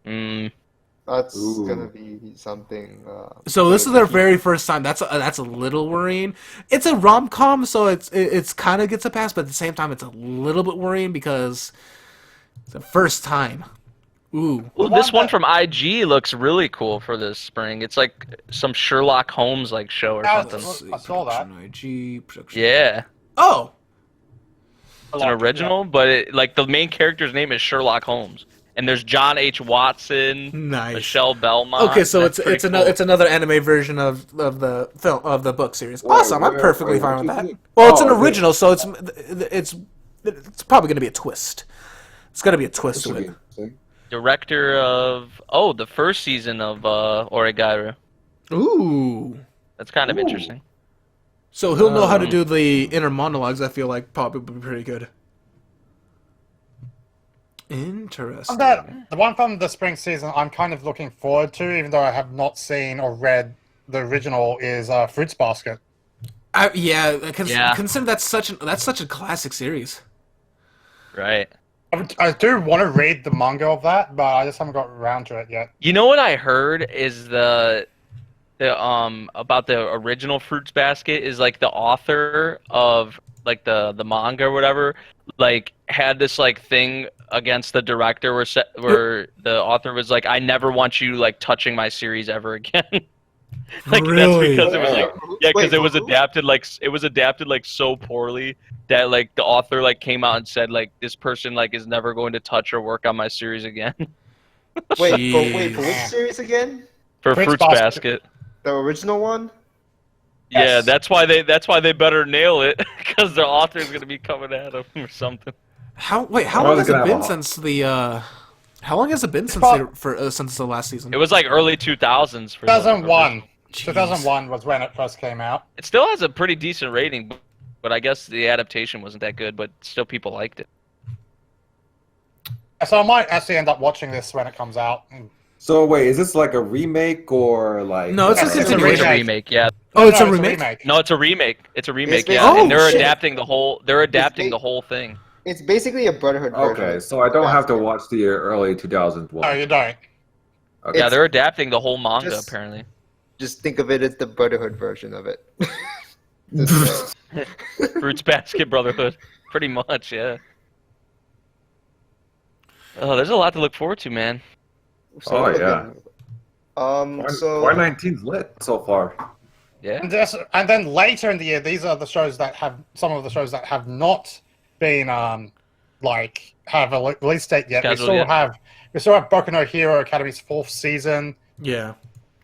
That's gonna be something. So this is their very first time. That's a little worrying. It's a rom-com, so it's kind of gets a pass, but at the same time, it's a little bit worrying because it's the first time. Ooh. Well, this one from IG looks really cool for this spring. It's like some Sherlock Holmes show or something. I saw that. IG, production. Yeah. Oh. It's an original, but the main character's name is Sherlock Holmes, and there's John H. Watson, Nice. Michelle Belmont. Okay, so That's it's pretty another cool. it's another anime version of the film of the book series. Wait, Awesome, I'm wait, perfectly wait, fine what with you that. think? Well, it's an Oh, is it- original, so it's probably going to be a twist. It's got to be a twist This to should it. be interesting. Director of the first season of Oregairu. Ooh. That's kind of Ooh. interesting. So he'll know how to do the inner monologues. I feel like probably would be pretty good. Interesting. The one from the spring season I'm kind of looking forward to, even though I have not seen or read the original, is Fruits Basket. Yeah, Yeah. consider that's such a classic series. Right. I do want to read the manga of that, but I just haven't got around to it yet. You know what I heard is the about the original Fruits Basket is like the author of like the manga or whatever like had this like thing against the director where the author was like, I never want you like touching my series ever again. Like Really? that's because it was like because Wait, it was who? adapted like so poorly that like the author like came out and said like this person like is never going to touch or work on my series again. Wait, for which Jeez. series again? For Fruits Fruits Basket. Basket. The original one? Yeah, Yes. that's why they better nail it because the author's gonna be coming at them or something. How long was has it gonna been have a- since the how long has it been since since the last season? It was like early 2000s for 2001. Jeez. 2001 was when it first came out. It still has a pretty decent rating, but I guess the adaptation wasn't that good. But still, people liked it. So I might actually end up watching this when it comes out. So wait, is this like a remake or like? No, it's a Yes, it's a continuation. It's a remake, yeah. Oh, it's No, a remake. No, it's a remake. It's a remake, yeah. basically- And they're Oh, shit. adapting the whole. They're adapting ba- the whole thing. It's basically a Brotherhood version. Okay, so I don't have to watch the early 2000s one. No, you don't. Okay. Yeah, they're adapting the whole manga just- apparently. Just think of it as the Brotherhood version of it. Just saying. Fruits Basket Brotherhood, pretty much, yeah. Oh, there's a lot to look forward to, man. Oh, yeah. So 19's lit so far. Yeah. And then later in the year, these are the shows that have some of the shows that have not been like have a release date yet. Scheduled yet. We still have Boku no Hero Academy's 4th season. Yeah.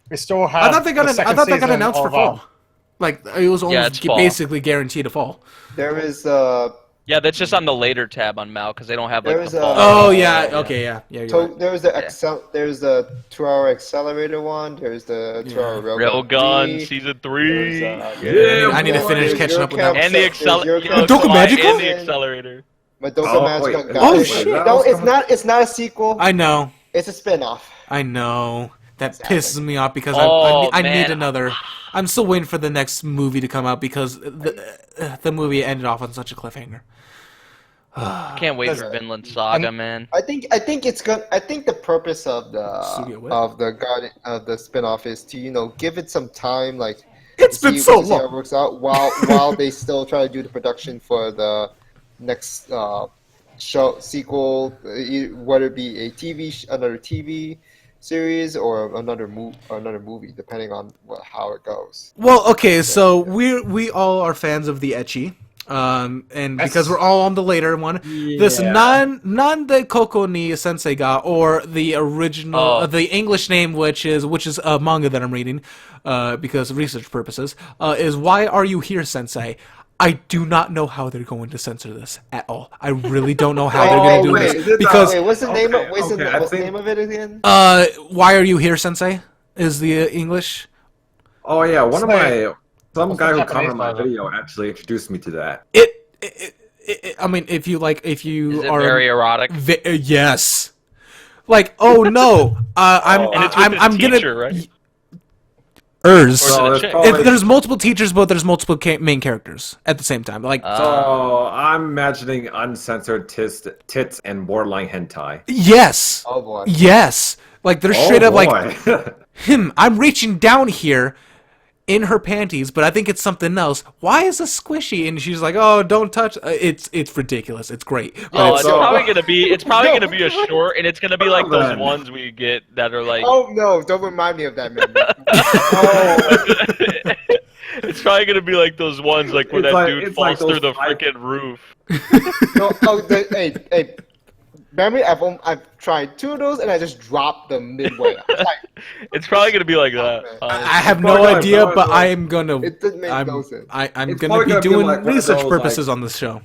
We still have. I thought they got the second I thought they got season announced for of, fall. Like it was Yeah, almost it's fall. basically guaranteed to fall. there is Yeah, that's just on the later tab on Mal because they don't have like There the is a- fall. Oh yeah, okay, yeah, you're right. there's the there's the 2-hour accelerator one. There's the 2-hour Railgun three, Season 3. there's, I need to finish there's catching Your up with that. Camp And the Set- there's Your accelerator. Camp Madoka Magical? And the accelerator. Madoka Oh, Magical wait, got oh, it. shit. No, it's not a sequel. I know, It's a spin-off. I know. That Exactly. pisses me off because Oh, I need man. another. I'm still waiting for the next movie to come out because the movie ended off on such a cliffhanger. I can't wait There's for a- Vinland Saga, man. I think it's good. I think the purpose of Studio what? the spin-off is to give it some time, like It's to been see- so to see how it long. works out while they still try to do the production for the next show sequel, whether it be another TV series or another movie, depending on how it goes. Well, okay, so we all are fans of the ecchi, and because we're all on the later one, this non the Koko ni Sensei ga, or the original the English name, which is a manga that I'm reading, because of research purposes, is Why Are You Here, Sensei? I do not know how they're going to censor this at all. I really don't know how they're going to do wait, this because what's the name? Okay, What's okay, the I what's the think- name of it again? Why Are You Here, Sensei? Is the English. Oh yeah, some What's guy the who Japanese commented my version? video actually introduced me to that. I mean, if you Is it are very erotic? yes, like oh no, And it's with I'm the gonna teacher, right? Ers. Or is it a there's chick? probably- There's multiple teachers, but there's multiple main characters at the same time. Like So I'm imagining uncensored tits and borderline hentai. yes, Oh boy. yes, like they're straight up like boy. I'm reaching down here in her panties, but I think it's something else. Why is this squishy? And she's like, "Oh, don't touch." It's ridiculous. It's great. But Oh, it's, so- it's probably gonna be a short, and it's gonna be like those Man. ones we get that are like. Oh no! Don't remind me of that, man. It's probably gonna be like those ones like where It's that like- dude it's falls like through those the freaking roof. No, hey, Memory, I've tried 2 of those and I just dropped them midway. I was like, It's probably gonna be like that. man. honestly. I have Probably no gonna idea, go but as I well. am gonna. It didn't make no I'm sense. I'm It's gonna probably be gonna be doing like one of research those, purposes like- on this show.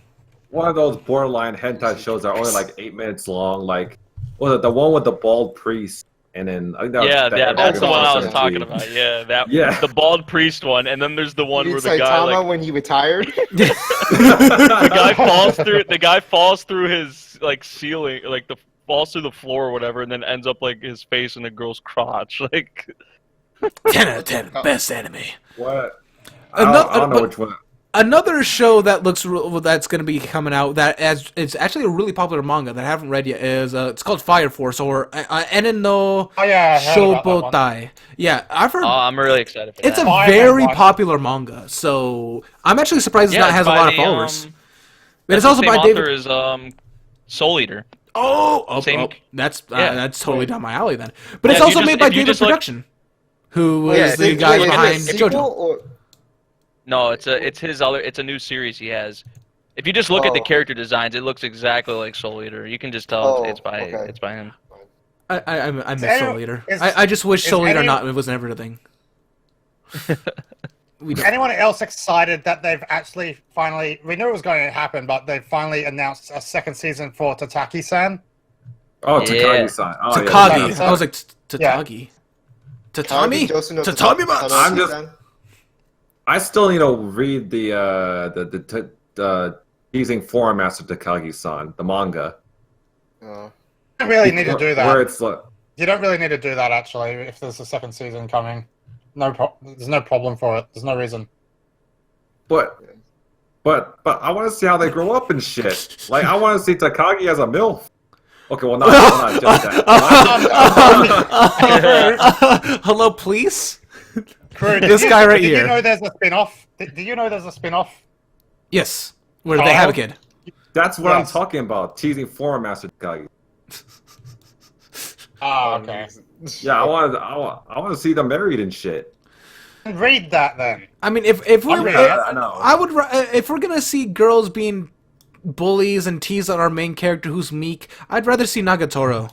One of those borderline hentai shows that are only like 8 minutes long. Like, what was it the one with the bald priest? And then I think that was Yeah, the yeah, that's the Oh, one I was yeah. talking about. Yeah, that Yeah. the bald priest one, and then there's the one You where mean the guy Saitama like when he retired? the guy falls through his like ceiling, like the falls through the floor or whatever, and then ends up like his face in a girl's crotch. Like 10 out of 10, best anime. What? Another- I don't know but- which one. Another show that that's going to be coming out it's actually a really popular manga that I haven't read yet is it's called Fire Force or Enin no Oh yeah, I heard about that one. Shobotai. Yeah, I've heard oh, I'm really excited for it's a that. Fire very Man. popular manga, so I'm actually surprised Yeah, it it's has a by lot of the, followers. But that's it's the also same by author David. as Soul Eater. Oh, that's Yeah. that's totally down my alley then. But Yeah, it's if also you made just- by if you David just look- Production, who Oh, yeah, is the is guy it a behind sequel JoJo. or- No, it's a new series he has. If you just look at the Oh. character designs, it looks exactly like Soul Eater. You can just tell Oh, it's by okay. it's by him. I miss anyone- Soul Eater. is- I just wish is Soul Eater anyone- it was never a thing. We don't. Anyone else excited that they've actually finally? We knew it was going to happen, but they've finally announced a second season for Tataki-san. Oh, Yeah. Takagi-san. Oh, Takagi. Yeah. I was like, Yeah. Tatagi. Tatami? Josuno Tatami Mats? I'm just- Tanoshi-san? I still need to read the teasing forum master Takagi-san, the manga. Oh. You don't really need to do that. Where it's like, You don't really need to do that actually. If there's a second season coming, there's no problem for it. There's no reason. but I want to see how they grow up and shit. Like, I want to see Takagi as a MILF. Okay, well, not just that. Hello, please? Crew, This guy right did here. you know there's a spin-off? Did you know there's a spin-off? Yes. Where they have a kid. That's what I'm Yes. talking about. Teasing forum master Takagi. Oh, okay. Yeah, I want to see them married and shit. Read that then. I mean, if we're, Okay, I know. I would, if we're gonna see girls being bullies and tease on our main character who's meek, I'd rather see Nagatoro.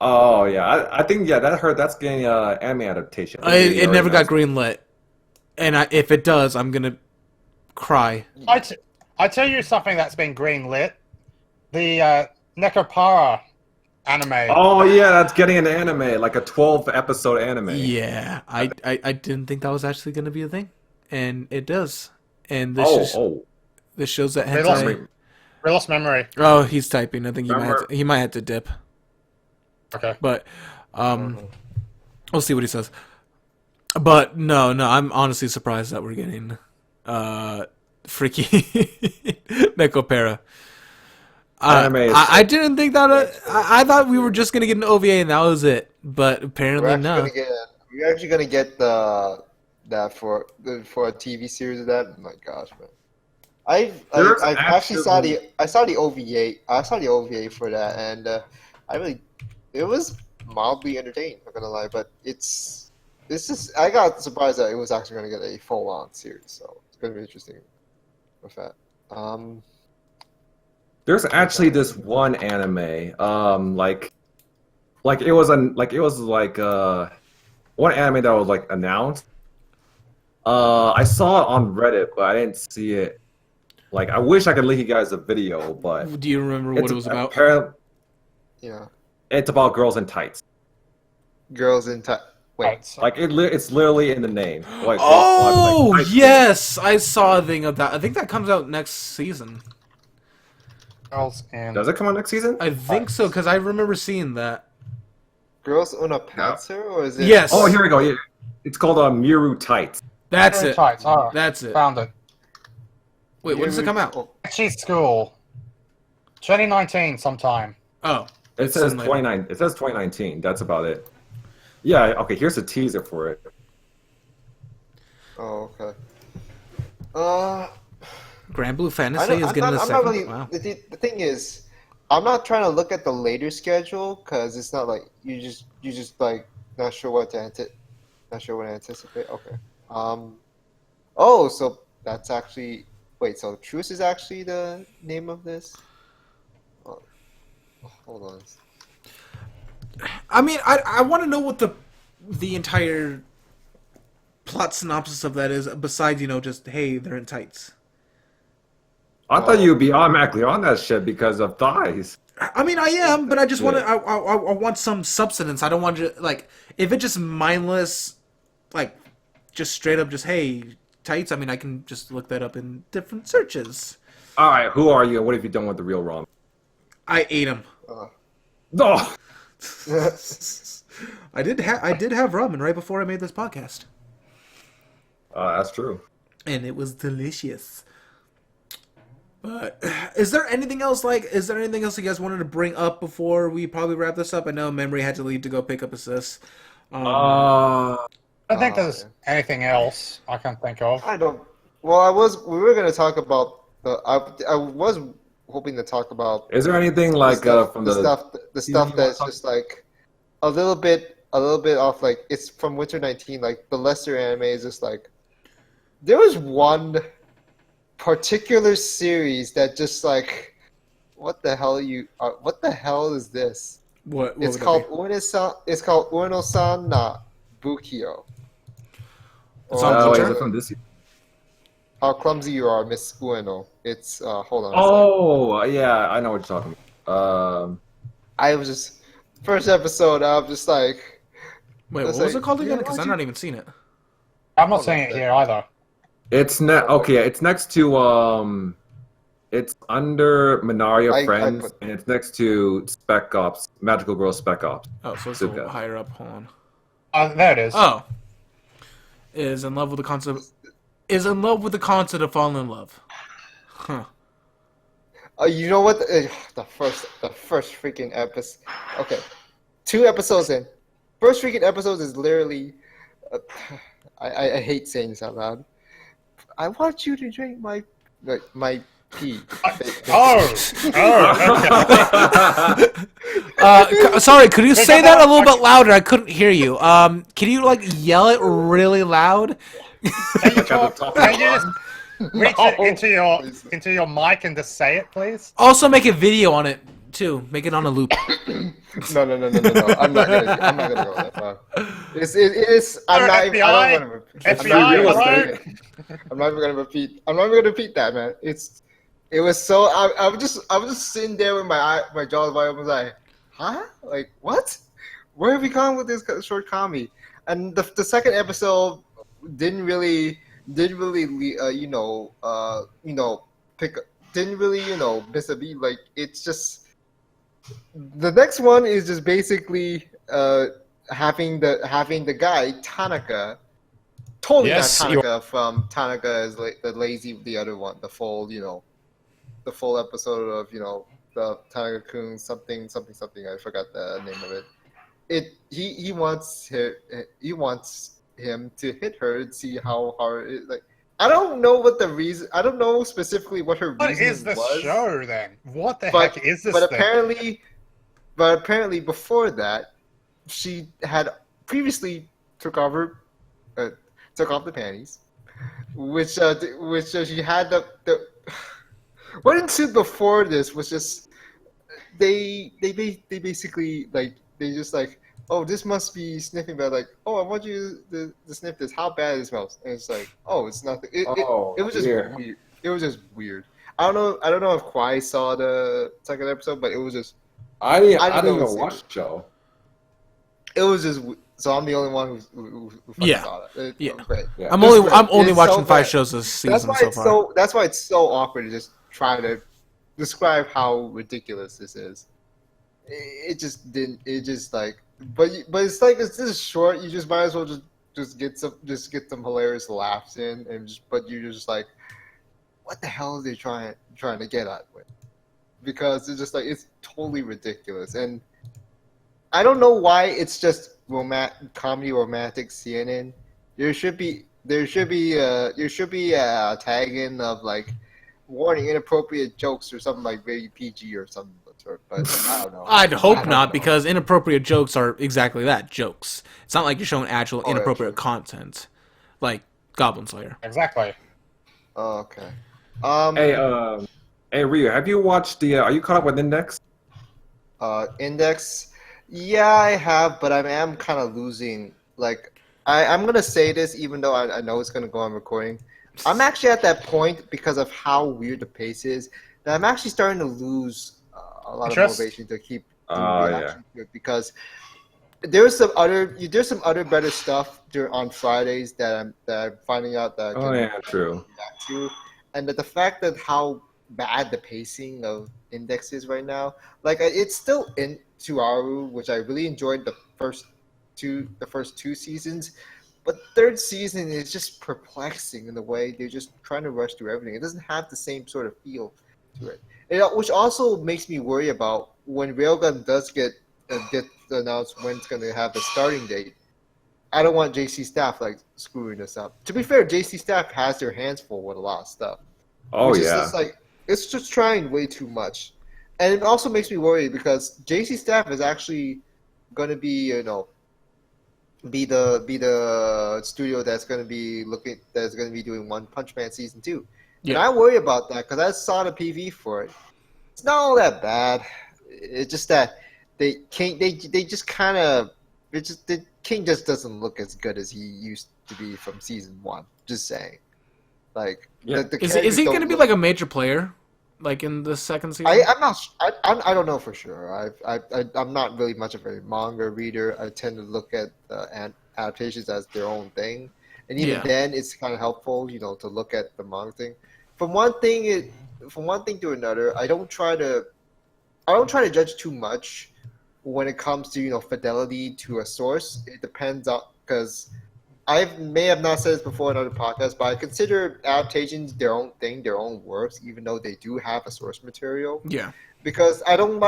Oh yeah, I think that's getting anime adaptation. It never got greenlit, and if it does, I'm gonna cry. I tell you something that's been greenlit. The Nekopara anime. Oh yeah, that's getting an anime, like a 12-episode anime. Yeah, I didn't think that was actually gonna be a thing, and it does. And this this shows that They lost hentai. We lost memory. Oh, he's typing. I think Remember- he might have to dip, Okay. but we'll see what he says. But no, I'm honestly surprised that we're getting freaky Nekopara. Anime is- I didn't think that. I thought we were just gonna get an OVA and that was it. But apparently no. We're actually gonna get that for a TV series of that. Oh my gosh, man! I actually saw the OVA. I saw the OVA for that, and it was mildly entertaining. Not gonna lie, but it's just I got surprised that it was actually gonna get a full-on series. So it's gonna be interesting with that. There's actually this one anime, it was one anime that was like announced. I saw it on Reddit, but I didn't see it. Like, I wish I could link you guys a video, but Do you remember what it was about? Yeah, It's about girls in tights. girls in time. Wait, Like it's literally in the name. Like, Oh like, yes, I saw a thing of that. I think that comes out next season. Girls and Does it come out next season? I think so because I remember seeing that. girls on a panzer, or is it? Yes. Oh, here we go. Yeah. It's called Miru Tights. That's it. Tights. Oh, That's it. found it. Wait, when does it come out? Oh, Actually, school. 2019 sometime. Oh, It it's says in later. 29. It says 2019. That's about it. Yeah. Okay. Here's a teaser for it. oh, okay. Grand Blue I Fantasy don't, is I'm getting not, a I'm second. not really. Wow. The thing is, I'm not trying to look at the later schedule because it's not like you just like not sure what to anticipate. Okay. Oh, so that's actually wait. So Truce is actually the name of this. hold on. I mean, I want to know what the entire plot synopsis of that is, besides, just, hey, they're in tights. I thought you'd be automatically on that shit because of thighs. I mean, I am, but I just want to. Yeah. I want some substance. I don't want to like if it's just mindless, like just straight up, just hey tights. I mean, I can just look that up in different searches. All right, who are you? And what have you done with the real ramen? I ate them. No. I did have ramen right before I made this podcast, That's true. and it was delicious. But is there anything else you guys wanted to bring up before we probably wrap this up? I know Memory had to leave to go pick up his sis. I don't think there's anything else I can think of. I don't. Well, we were gonna talk about the. I was hoping to talk about. Is there anything like from the stuff that's just like a little bit off? Like it's from Winter 19. Like the lesser anime is just like there was one particular series that just like what the hell is this? What It's called Ueno-san na Bukio. It's on is Twitter? it from this? How clumsy you are, Miss Ueno. It's hold on. Oh yeah, I know what you're talking about. I was just first episode. I'm just like, Wait, what was it called again? Because I've not even seen it. I'm not seeing it here either. It's It's next to it's under Minaria Friends, and it's next to Spec Ops, Magical Girl Spec Ops. Oh, so it's a little higher up. Hold on. There it is. Oh, is in love with the concept. Is in love with the concept of falling in love. Huh. You know what? The first freaking episode. Okay, 2 episodes in. First freaking episode is literally. I hate saying this out loud. I want you to drink my pee. Sorry, could you say that a little bit louder? I couldn't hear you. Can you yell it really loud? Can you just reach it into your mic and just say it, please? Also, make a video on it too. Make it on a loop. No. I'm not gonna go that far. I'm not even gonna repeat. I'm not even gonna repeat that, man. It was so. I was just sitting there with my jaw wide open, like, huh? Like what? Where have we gone with this short comedy? And the second episode didn't really miss a beat. Like it's just. The next one is just basically having the guy Tanaka, totally not Tanaka from Tanaka is the lazy, the other one, the full the full episode of the Tanaka-kun something. I forgot the name of it. He wants him to hit her and see how hard it like. I don't know what the reason. I don't know specifically what her reason was. What is this show then? What the heck is this? But apparently, before that, she had previously took off the panties, which she had the. What ensued before this was just they basically oh, this must be sniffing bad. Like, oh, I want you to sniff this. How bad it smells? And it's like, oh, it's nothing. It was just weird. It was just weird. I don't know if Kwai saw the second episode, but it was just. I didn't even watch the show. It was just. So I'm the only one who saw that. Great. Yeah. I'm only watching so 5 shows this season so far. That's why it's so awkward to just try to describe how ridiculous this is. It just didn't. It just like. But it's like it's this short. You just might as well just get some hilarious laughs in, but you're just like, what the hell are they trying to get at with? Because it's just like it's totally ridiculous, and I don't know why it's just comedy romantic CNN. There should be a tag in of like warning inappropriate jokes or something like very PG or something. But I don't know. I'd hope not, because inappropriate jokes are exactly that, jokes. It's not like you're showing actual inappropriate content, like Goblin Slayer. Exactly. Oh, okay. Hey, Ryu, have you watched the? Are you caught up with Index? Index. Yeah, I have, but I am kind of losing. Like, I'm gonna say this, even though I know it's gonna go on recording. I'm actually at that point because of how weird the pace is that I'm actually starting to lose a lot of Interest? motivation to keep the Oh yeah. reaction to it because there's some other better stuff on Fridays that I'm finding out that I Oh can yeah, true. react to, and that the fact that how bad the pacing of Index is right now, like it's still in Tuaru, which I really enjoyed the first two seasons, but third season is just perplexing in the way they're just trying to rush through everything. It doesn't have the same sort of feel to it. Which also makes me worry about when Railgun does get announced when it's going to have a starting date. I don't want JC Staff like screwing this up. To be fair, JC Staff has their hands full with a lot of stuff. Oh Which is yeah. just like it's just trying way too much, and it also makes me worried because JC Staff is actually going to be be the studio that's going to be doing One Punch Man season 2, and I worry about that because I saw the PV for it. It's not all that bad. It's just that they just kind of the King just doesn't look as good as he used to be from season 1. Just saying, like Yeah. the Is characters he don't going to be look- like a major player, like in the second season? I'm not. I don't know for sure. I'm not really much of a manga reader. I tend to look at adaptations as their own thing, and even Yeah. then, it's kind of helpful, to look at the manga thing. From one thing to another, I don't try to judge too much when it comes to fidelity to a source. It depends on because I may have not said this before in other podcasts, but I consider adaptations their own thing, their own works, even though they do have a source material. Yeah. Because I don't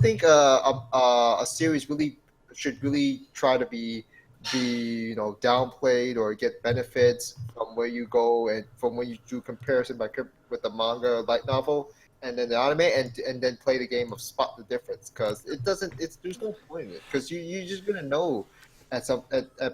think a series really should really try to be downplayed or get benefits from where you go and from when you do comparison with the manga or light novel and then the anime and then play the game of spot the difference because there's no point in it because you're just gonna know at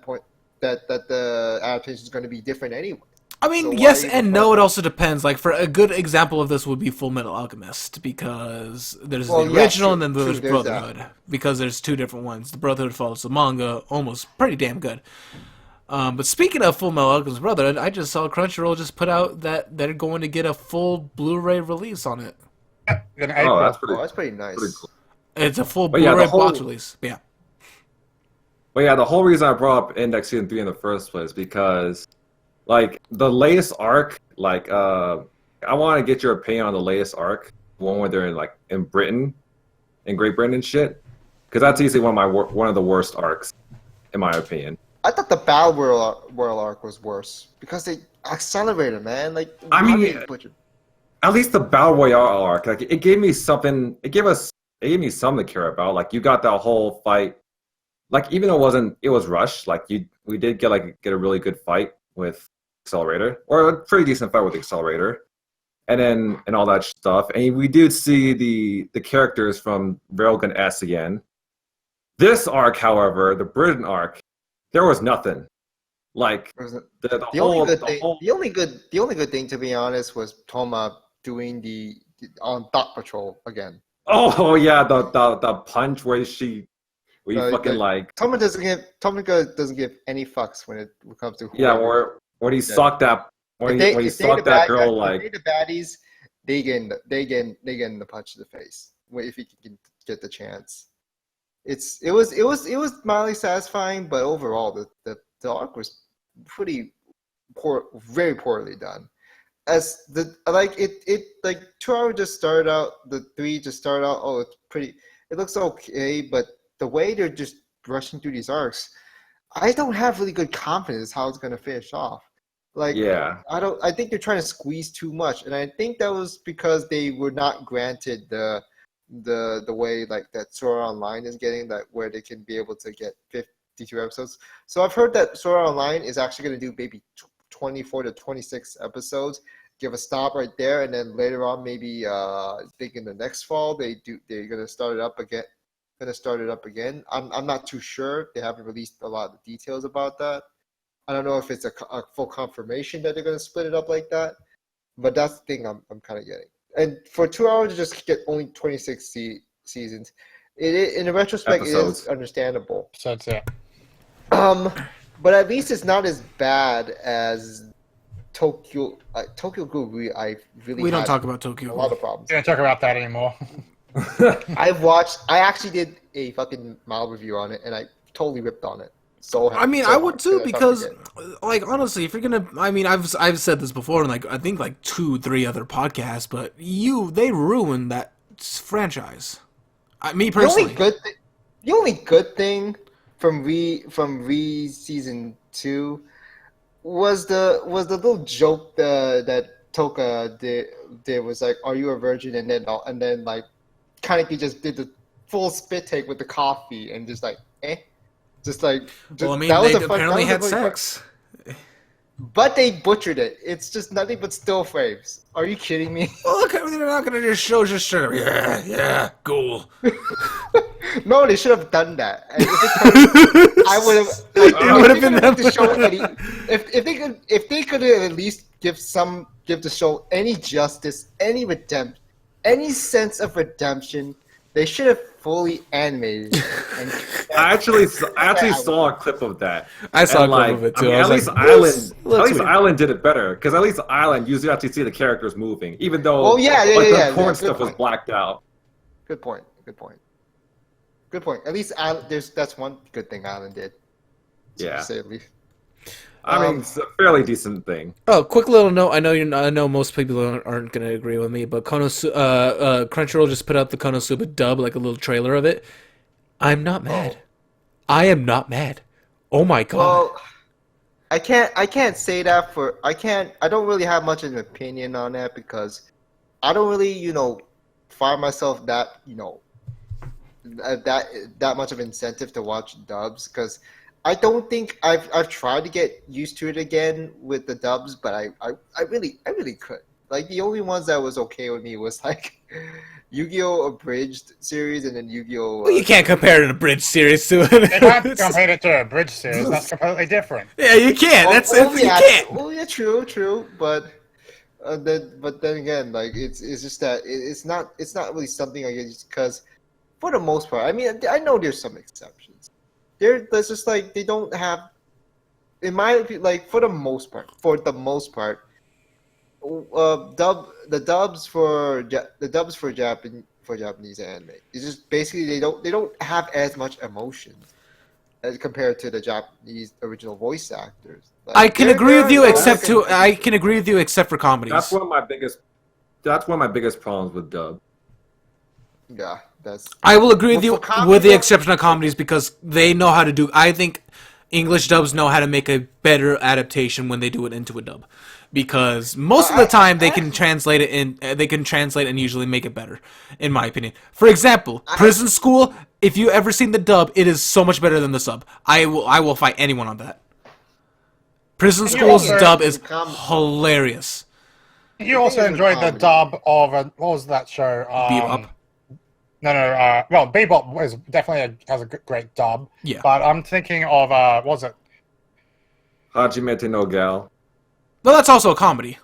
point that the adaptation is going to be different anyway. I mean, So why yes even and no. bother? It also depends. Like, for a good example of this would be Full Metal Alchemist, because there's Well, the yeah, original true, and then true, there's there's Brotherhood, because there's two different ones. The Brotherhood follows the manga almost pretty damn good. But speaking of Full Metal Alchemist Brotherhood, I just saw Crunchyroll just put out that they're going to get a full Blu-ray release on it. In Oh, April. that's pretty. Oh, that's pretty nice. Pretty cool. It's a full But yeah, the Blu-ray whole- box release. Yeah. But yeah, the whole reason I brought up Index Season 3 in the first place because, like, the latest arc, like, I want to get your opinion on the latest arc, one where they're in Britain, in Great Britain and shit, because that's easily one of the worst arcs, in my opinion. I thought the Battle World arc was worse because they accelerated, man. Like, I how mean, did they butcher- At least the Battle Royale arc, like, it gave me something. It gave me something to care about. Like, you got that whole fight. Like, even though it was rushed. Like, we did get a really good fight with Accelerator, or a pretty decent fight with Accelerator, and all that stuff. And we did see the characters from Railgun S again. This arc, however, the Britain arc, there was nothing. Like the only good thing, to be honest, was Toma doing the on Thought Patrol again. Oh yeah, the punch where you fucking Toma doesn't give any fucks when it comes to yeah, when he sucked that when he sucked that girl if they the baddies, they get in the punch to the face if he can get the chance. It was mildly satisfying, but overall the arc was pretty poor, very poorly done. As the like 2 hours just started out, the 3 just started out. Oh, it's pretty. It looks okay, but the way they're just rushing through these arcs, I don't have really good confidence how it's gonna finish off. Like, yeah. I think they're trying to squeeze too much, and I think that was because they were not granted the way like that Sword Art Online is getting, that where they can be able to get 52 episodes. So I've heard that Sword Art Online is actually going to do maybe 24 to 26 episodes, give a stop right there, and then later on maybe I think in the next fall they're going to start it up again. I'm not too sure. They haven't released a lot of the details about that. I don't know if it's a full confirmation that they're going to split it up like that, but that's the thing I'm kind of getting. And for 2 hours to just get only 26 seasons. In retrospect, it Episodes. is understandable. So it's it. But at least it's not as bad as Tokyo. Tokyo Ghoul, I really We don't had talk about a Tokyo. lot of problems. We don't talk about that anymore. I actually did a fucking mild review on it, and I totally ripped on it. So I mean, so I would hard, too, I because, forget. like, honestly, if you're gonna, I mean, I've said this before in, like, I think, like, 2-3 other podcasts, but they ruined that franchise. Me personally. The only good thing from Re season 2 was the little joke that Toka did was like, "Are you a virgin?" and then like Kaneki just did the full spit take with the coffee and just like Well, I mean, that was they a fun, apparently that was had a really sex. but they butchered it. It's just nothing but still frames. Are you kidding me? Well, look, I mean, they're not gonna just show yeah, cool. No, they should have done that. And I would have. It would have been them. To show if they could at least give the show any justice, any any sense of redemption, they should have fully animated it. And I actually saw a clip of that. I saw a And, clip like, of it I too. mean, I was at least like, this looks weird. Island did it better because at least Island you actually see the characters moving, even though Oh, yeah, the porn good stuff was point. blacked out. Good point. At least that's one good thing Island did. Yeah. To say at least. I mean, it's a fairly decent thing. Oh, quick little note. I know most people aren't going to agree with me, but Crunchyroll just put out the Konosuba dub, like a little trailer of it. I'm not mad. I am not mad. Oh my god. Well, I can't say that I don't really have much of an opinion on that because I don't really, find myself that, that much of incentive to watch dubs because I don't think I've tried to get used to it again with the dubs, but I really could. Like the only ones that was okay with me was like Yu-Gi-Oh! Abridged series and then Yu-Gi-Oh! Well, you can't compare an abridged series to You can't it. compare it to a bridge series. That's completely different. Yeah, you can't. You can't. Well, yeah, true, but then again, like it's just that it's not really something I get because for the most part, I mean, I know there's some exceptions. There's just like they don't have, in my opinion, like for the most part, the dubs for Japanese anime. It's just basically they don't have as much emotion as compared to the Japanese original voice actors. Like, I can agree with you, except for comedies. That's one of my biggest problems with dub. Yeah, that's. I will agree with Well, you, for comedy, with the though- exception of comedies, because they know how to do. I think English dubs know how to make a better adaptation when they do it into a dub, because most of the time they can translate it in. They can translate and usually make it better, in my opinion. For example, Prison School. If you ever seen the dub, it is so much better than the sub. I will fight anyone on that. Prison School's also- dub is hilarious. You also it's a enjoyed the comedy. dub of what was that show? Bebop. No. Well, Bebop has a great dub. Yeah. But I'm thinking of what was it? Hajime no Gal. Well, that's also a comedy.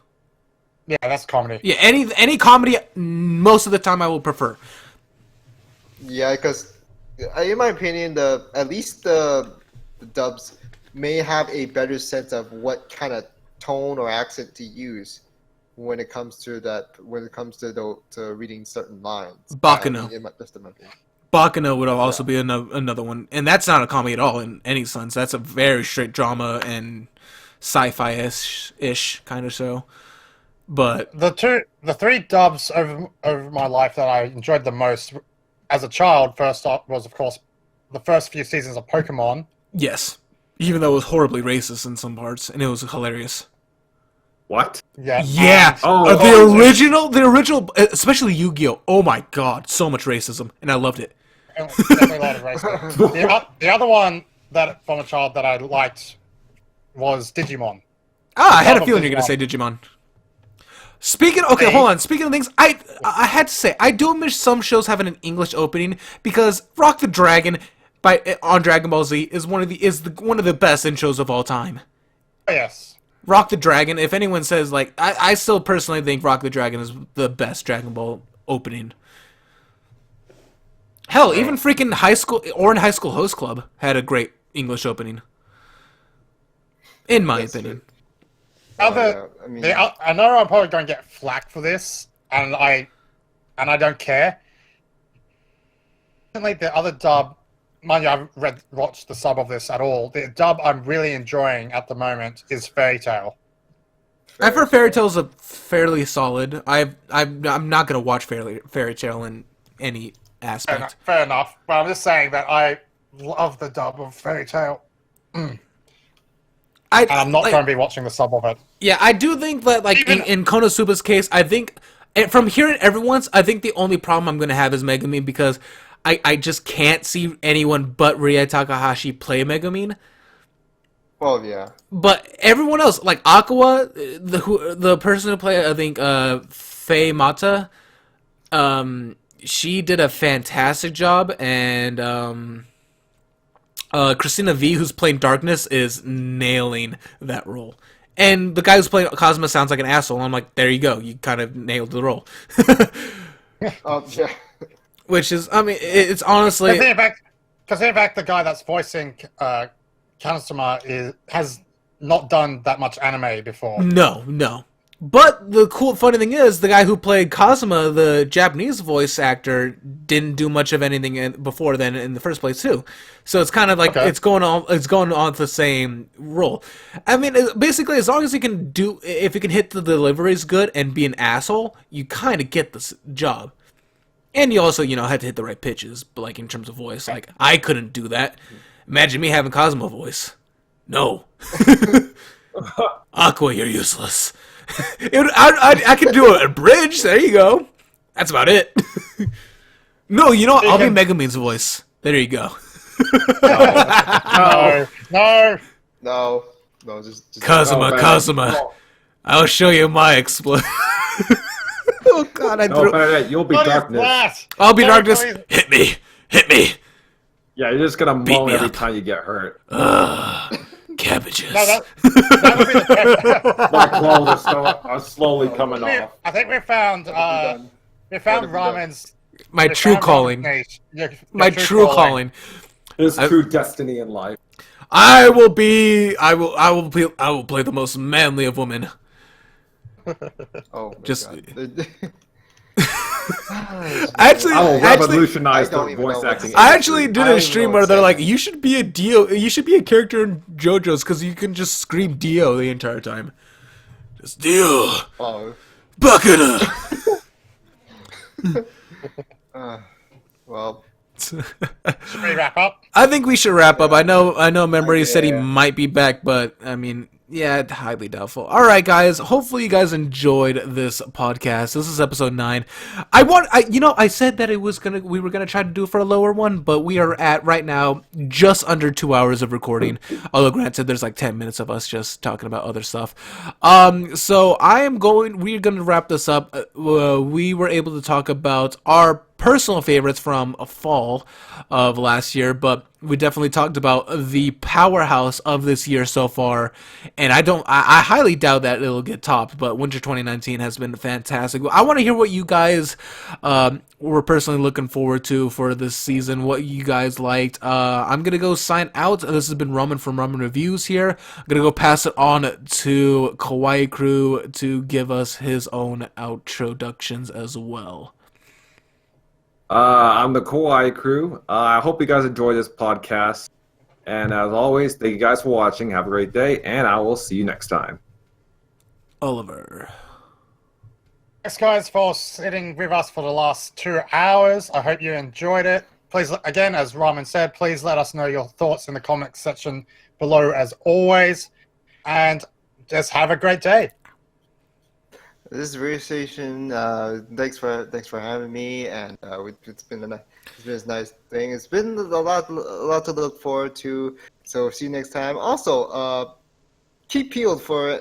Yeah, that's comedy. Yeah, any comedy, most of the time I will prefer. Yeah, because in my opinion, at least the dubs may have a better sense of what kind of tone or accent to use when it comes to to reading certain lines. Baccano. Just in my opinion. Baccano would also be another one, and that's not a comedy at all in any sense. That's a very straight drama and sci-fi-ish kind of show. But The three dubs over my life that I enjoyed the most as a child, first off, was of course the first few seasons of Pokemon. yes, even though it was horribly racist in some parts, and it was hilarious. What? Yeah. Yeah, Oh, the original, especially Yu-Gi-Oh. Oh my god, so much racism, and I loved it. Definitely a lot of racism. The other one that from a child that I liked was Digimon. I had a Love feeling you're gonna say Digimon. Hold on. Speaking of things, I had to say I do miss some shows having an English opening because Rock the Dragon on Dragon Ball Z is one of the best intros of all time. Yes. Rock the Dragon. If anyone says like, I still personally think Rock the Dragon is the best Dragon Ball opening. Hell, even freaking High School Host Club had a great English opening. In my opinion. I know I'm probably going to get flack for this, and I don't care. Like the other dub, mind you, I haven't watched the sub of this at all. The dub I'm really enjoying at the moment is Fairy Tail. I've heard Fairy Tail's a fairly solid. I'm not gonna watch Fairy Tail in any aspect. Fair enough. But I'm just saying that I love the dub of Fairy Tail. And I'm not going to be watching the sub of it. Yeah, I do think that, like, in Konosuba's case, I think, and from hearing everyone's, I think the only problem I'm going to have is Megumin, because I just can't see anyone but Rie Takahashi play Megumin. Well, yeah. But everyone else, like Aqua, the person who played, I think, Faye Mata, she did a fantastic job, and Christina V, who's playing Darkness, is nailing that role. And the guy who's playing Cosmo sounds like an asshole. I'm like, there you go. You kind of nailed the role. Yeah. Which is, I mean, it's honestly... Because in fact, the guy that's voicing Kaguya-sama has not done that much anime before. No. But the funny thing is, the guy who played Kazuma, the Japanese voice actor, didn't do much of anything before then in the first place too. So it's kind of like it's going on the same role. I mean, basically, as long as you can if you can hit the deliveries good and be an asshole, you kind of get this job. And you also, had to hit the right pitches, but like in terms of voice, like I couldn't do that. Imagine me having Cosmo voice. No. Aqua, you're useless. I can do a bridge. There you go. That's about it. No, I'll be Megumin's voice. There you go. No. Just Kazuma. I'll show you my exploit. Oh God, you'll be Darkness. I'll be Darkness. Hit me. Yeah, you're just gonna moan every time you get hurt. Cabbages. No, that would be the My clothes are slowly coming off. I think we found Ramen's my true calling. My true calling. His true destiny in life. I will play the most manly of women. Oh, just God. Actually, I will revolutionize the voice acting. I actually did a stream where they're like, you should be a character in JoJo's because you can just scream Dio the entire time. Just Dio. Oh. Bakura. Well. Should we wrap up? I think we should wrap up. I know Memory said he might be back, but I mean, yeah, highly doubtful. All right, guys. Hopefully you guys enjoyed this podcast. This is episode 9. I said that we were gonna try to do it for a lower one, but we are at right now just under 2 hours of recording. Although granted, there's like 10 minutes of us just talking about other stuff. So we're gonna wrap this up. We were able to talk about our personal favorites from fall of last year, but we definitely talked about the powerhouse of this year so far, and I highly doubt that it'll get topped, but Winter 2019 has been fantastic. I want to hear what you guys were personally looking forward to for this season, what you guys liked. I'm going to go sign out. This has been Ramen from Ramen Reviews here. I'm going to go pass it on to Kawaii Crew to give us his own outroductions as well. I'm the Kawaii Crew. I hope you guys enjoy this podcast. And as always, thank you guys for watching. Have a great day, and I will see you next time. Oliver. Thanks, guys, for sitting with us for the last 2 hours. I hope you enjoyed it. Please, again, as Ramen said, please let us know your thoughts in the comments section below, as always. And just have a great day. This is Ryuseishun. Thanks for having me, and it's been a nice thing. It's been a lot to look forward to. So see you next time. Also, keep peeled for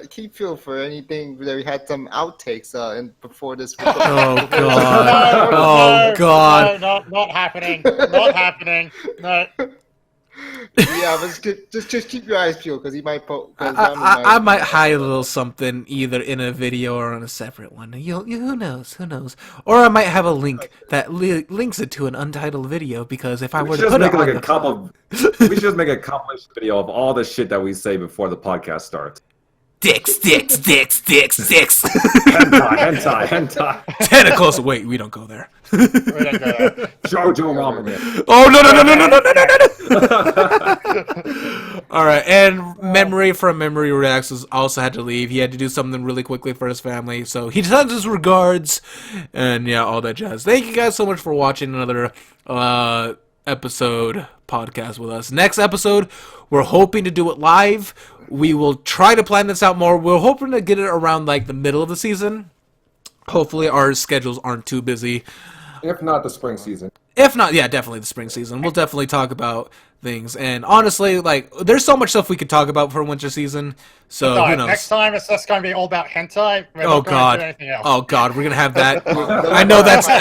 anything that we had some outtakes before this. Oh God! Oh God! No, not happening. Not happening. No. Yeah, but just keep your eyes peeled because he might put. I might hide a little something either in a video or on a separate one. Who knows? Who knows? Or I might have a link that links it to an untitled video because if I We were should to just put make it like on a the couple. We should just make a compilation video of all the shit that we say before the podcast starts. dicks. Hentai. Tentacles. Wait, we don't go there. Jojo Ramen. Oh no. All right, and Memory from Memory Reacts also had to leave. He had to do something really quickly for his family, so he sends his regards, and yeah, all that jazz. Thank you guys so much for watching another episode podcast with us. Next episode, we're hoping to do it live. We will try to plan this out more. We're hoping to get it around like the middle of the season. Hopefully our schedules aren't too busy. If not the spring season. If not, yeah, definitely the spring season. We'll definitely talk about things. And honestly, like, there's so much stuff we could talk about for winter season. So, who knows? Next time it's just going to be all about hentai. We're Oh not going god. to do anything else. Oh god, we're gonna have that. I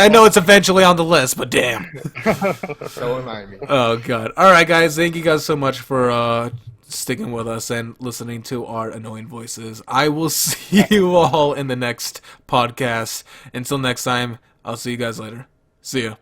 know it's eventually on the list, but damn. Don't remind me. Oh god. Alright guys, thank you guys so much for sticking with us and listening to our annoying voices. I will see you all in the next podcast. Until next time, I'll see you guys later. See ya.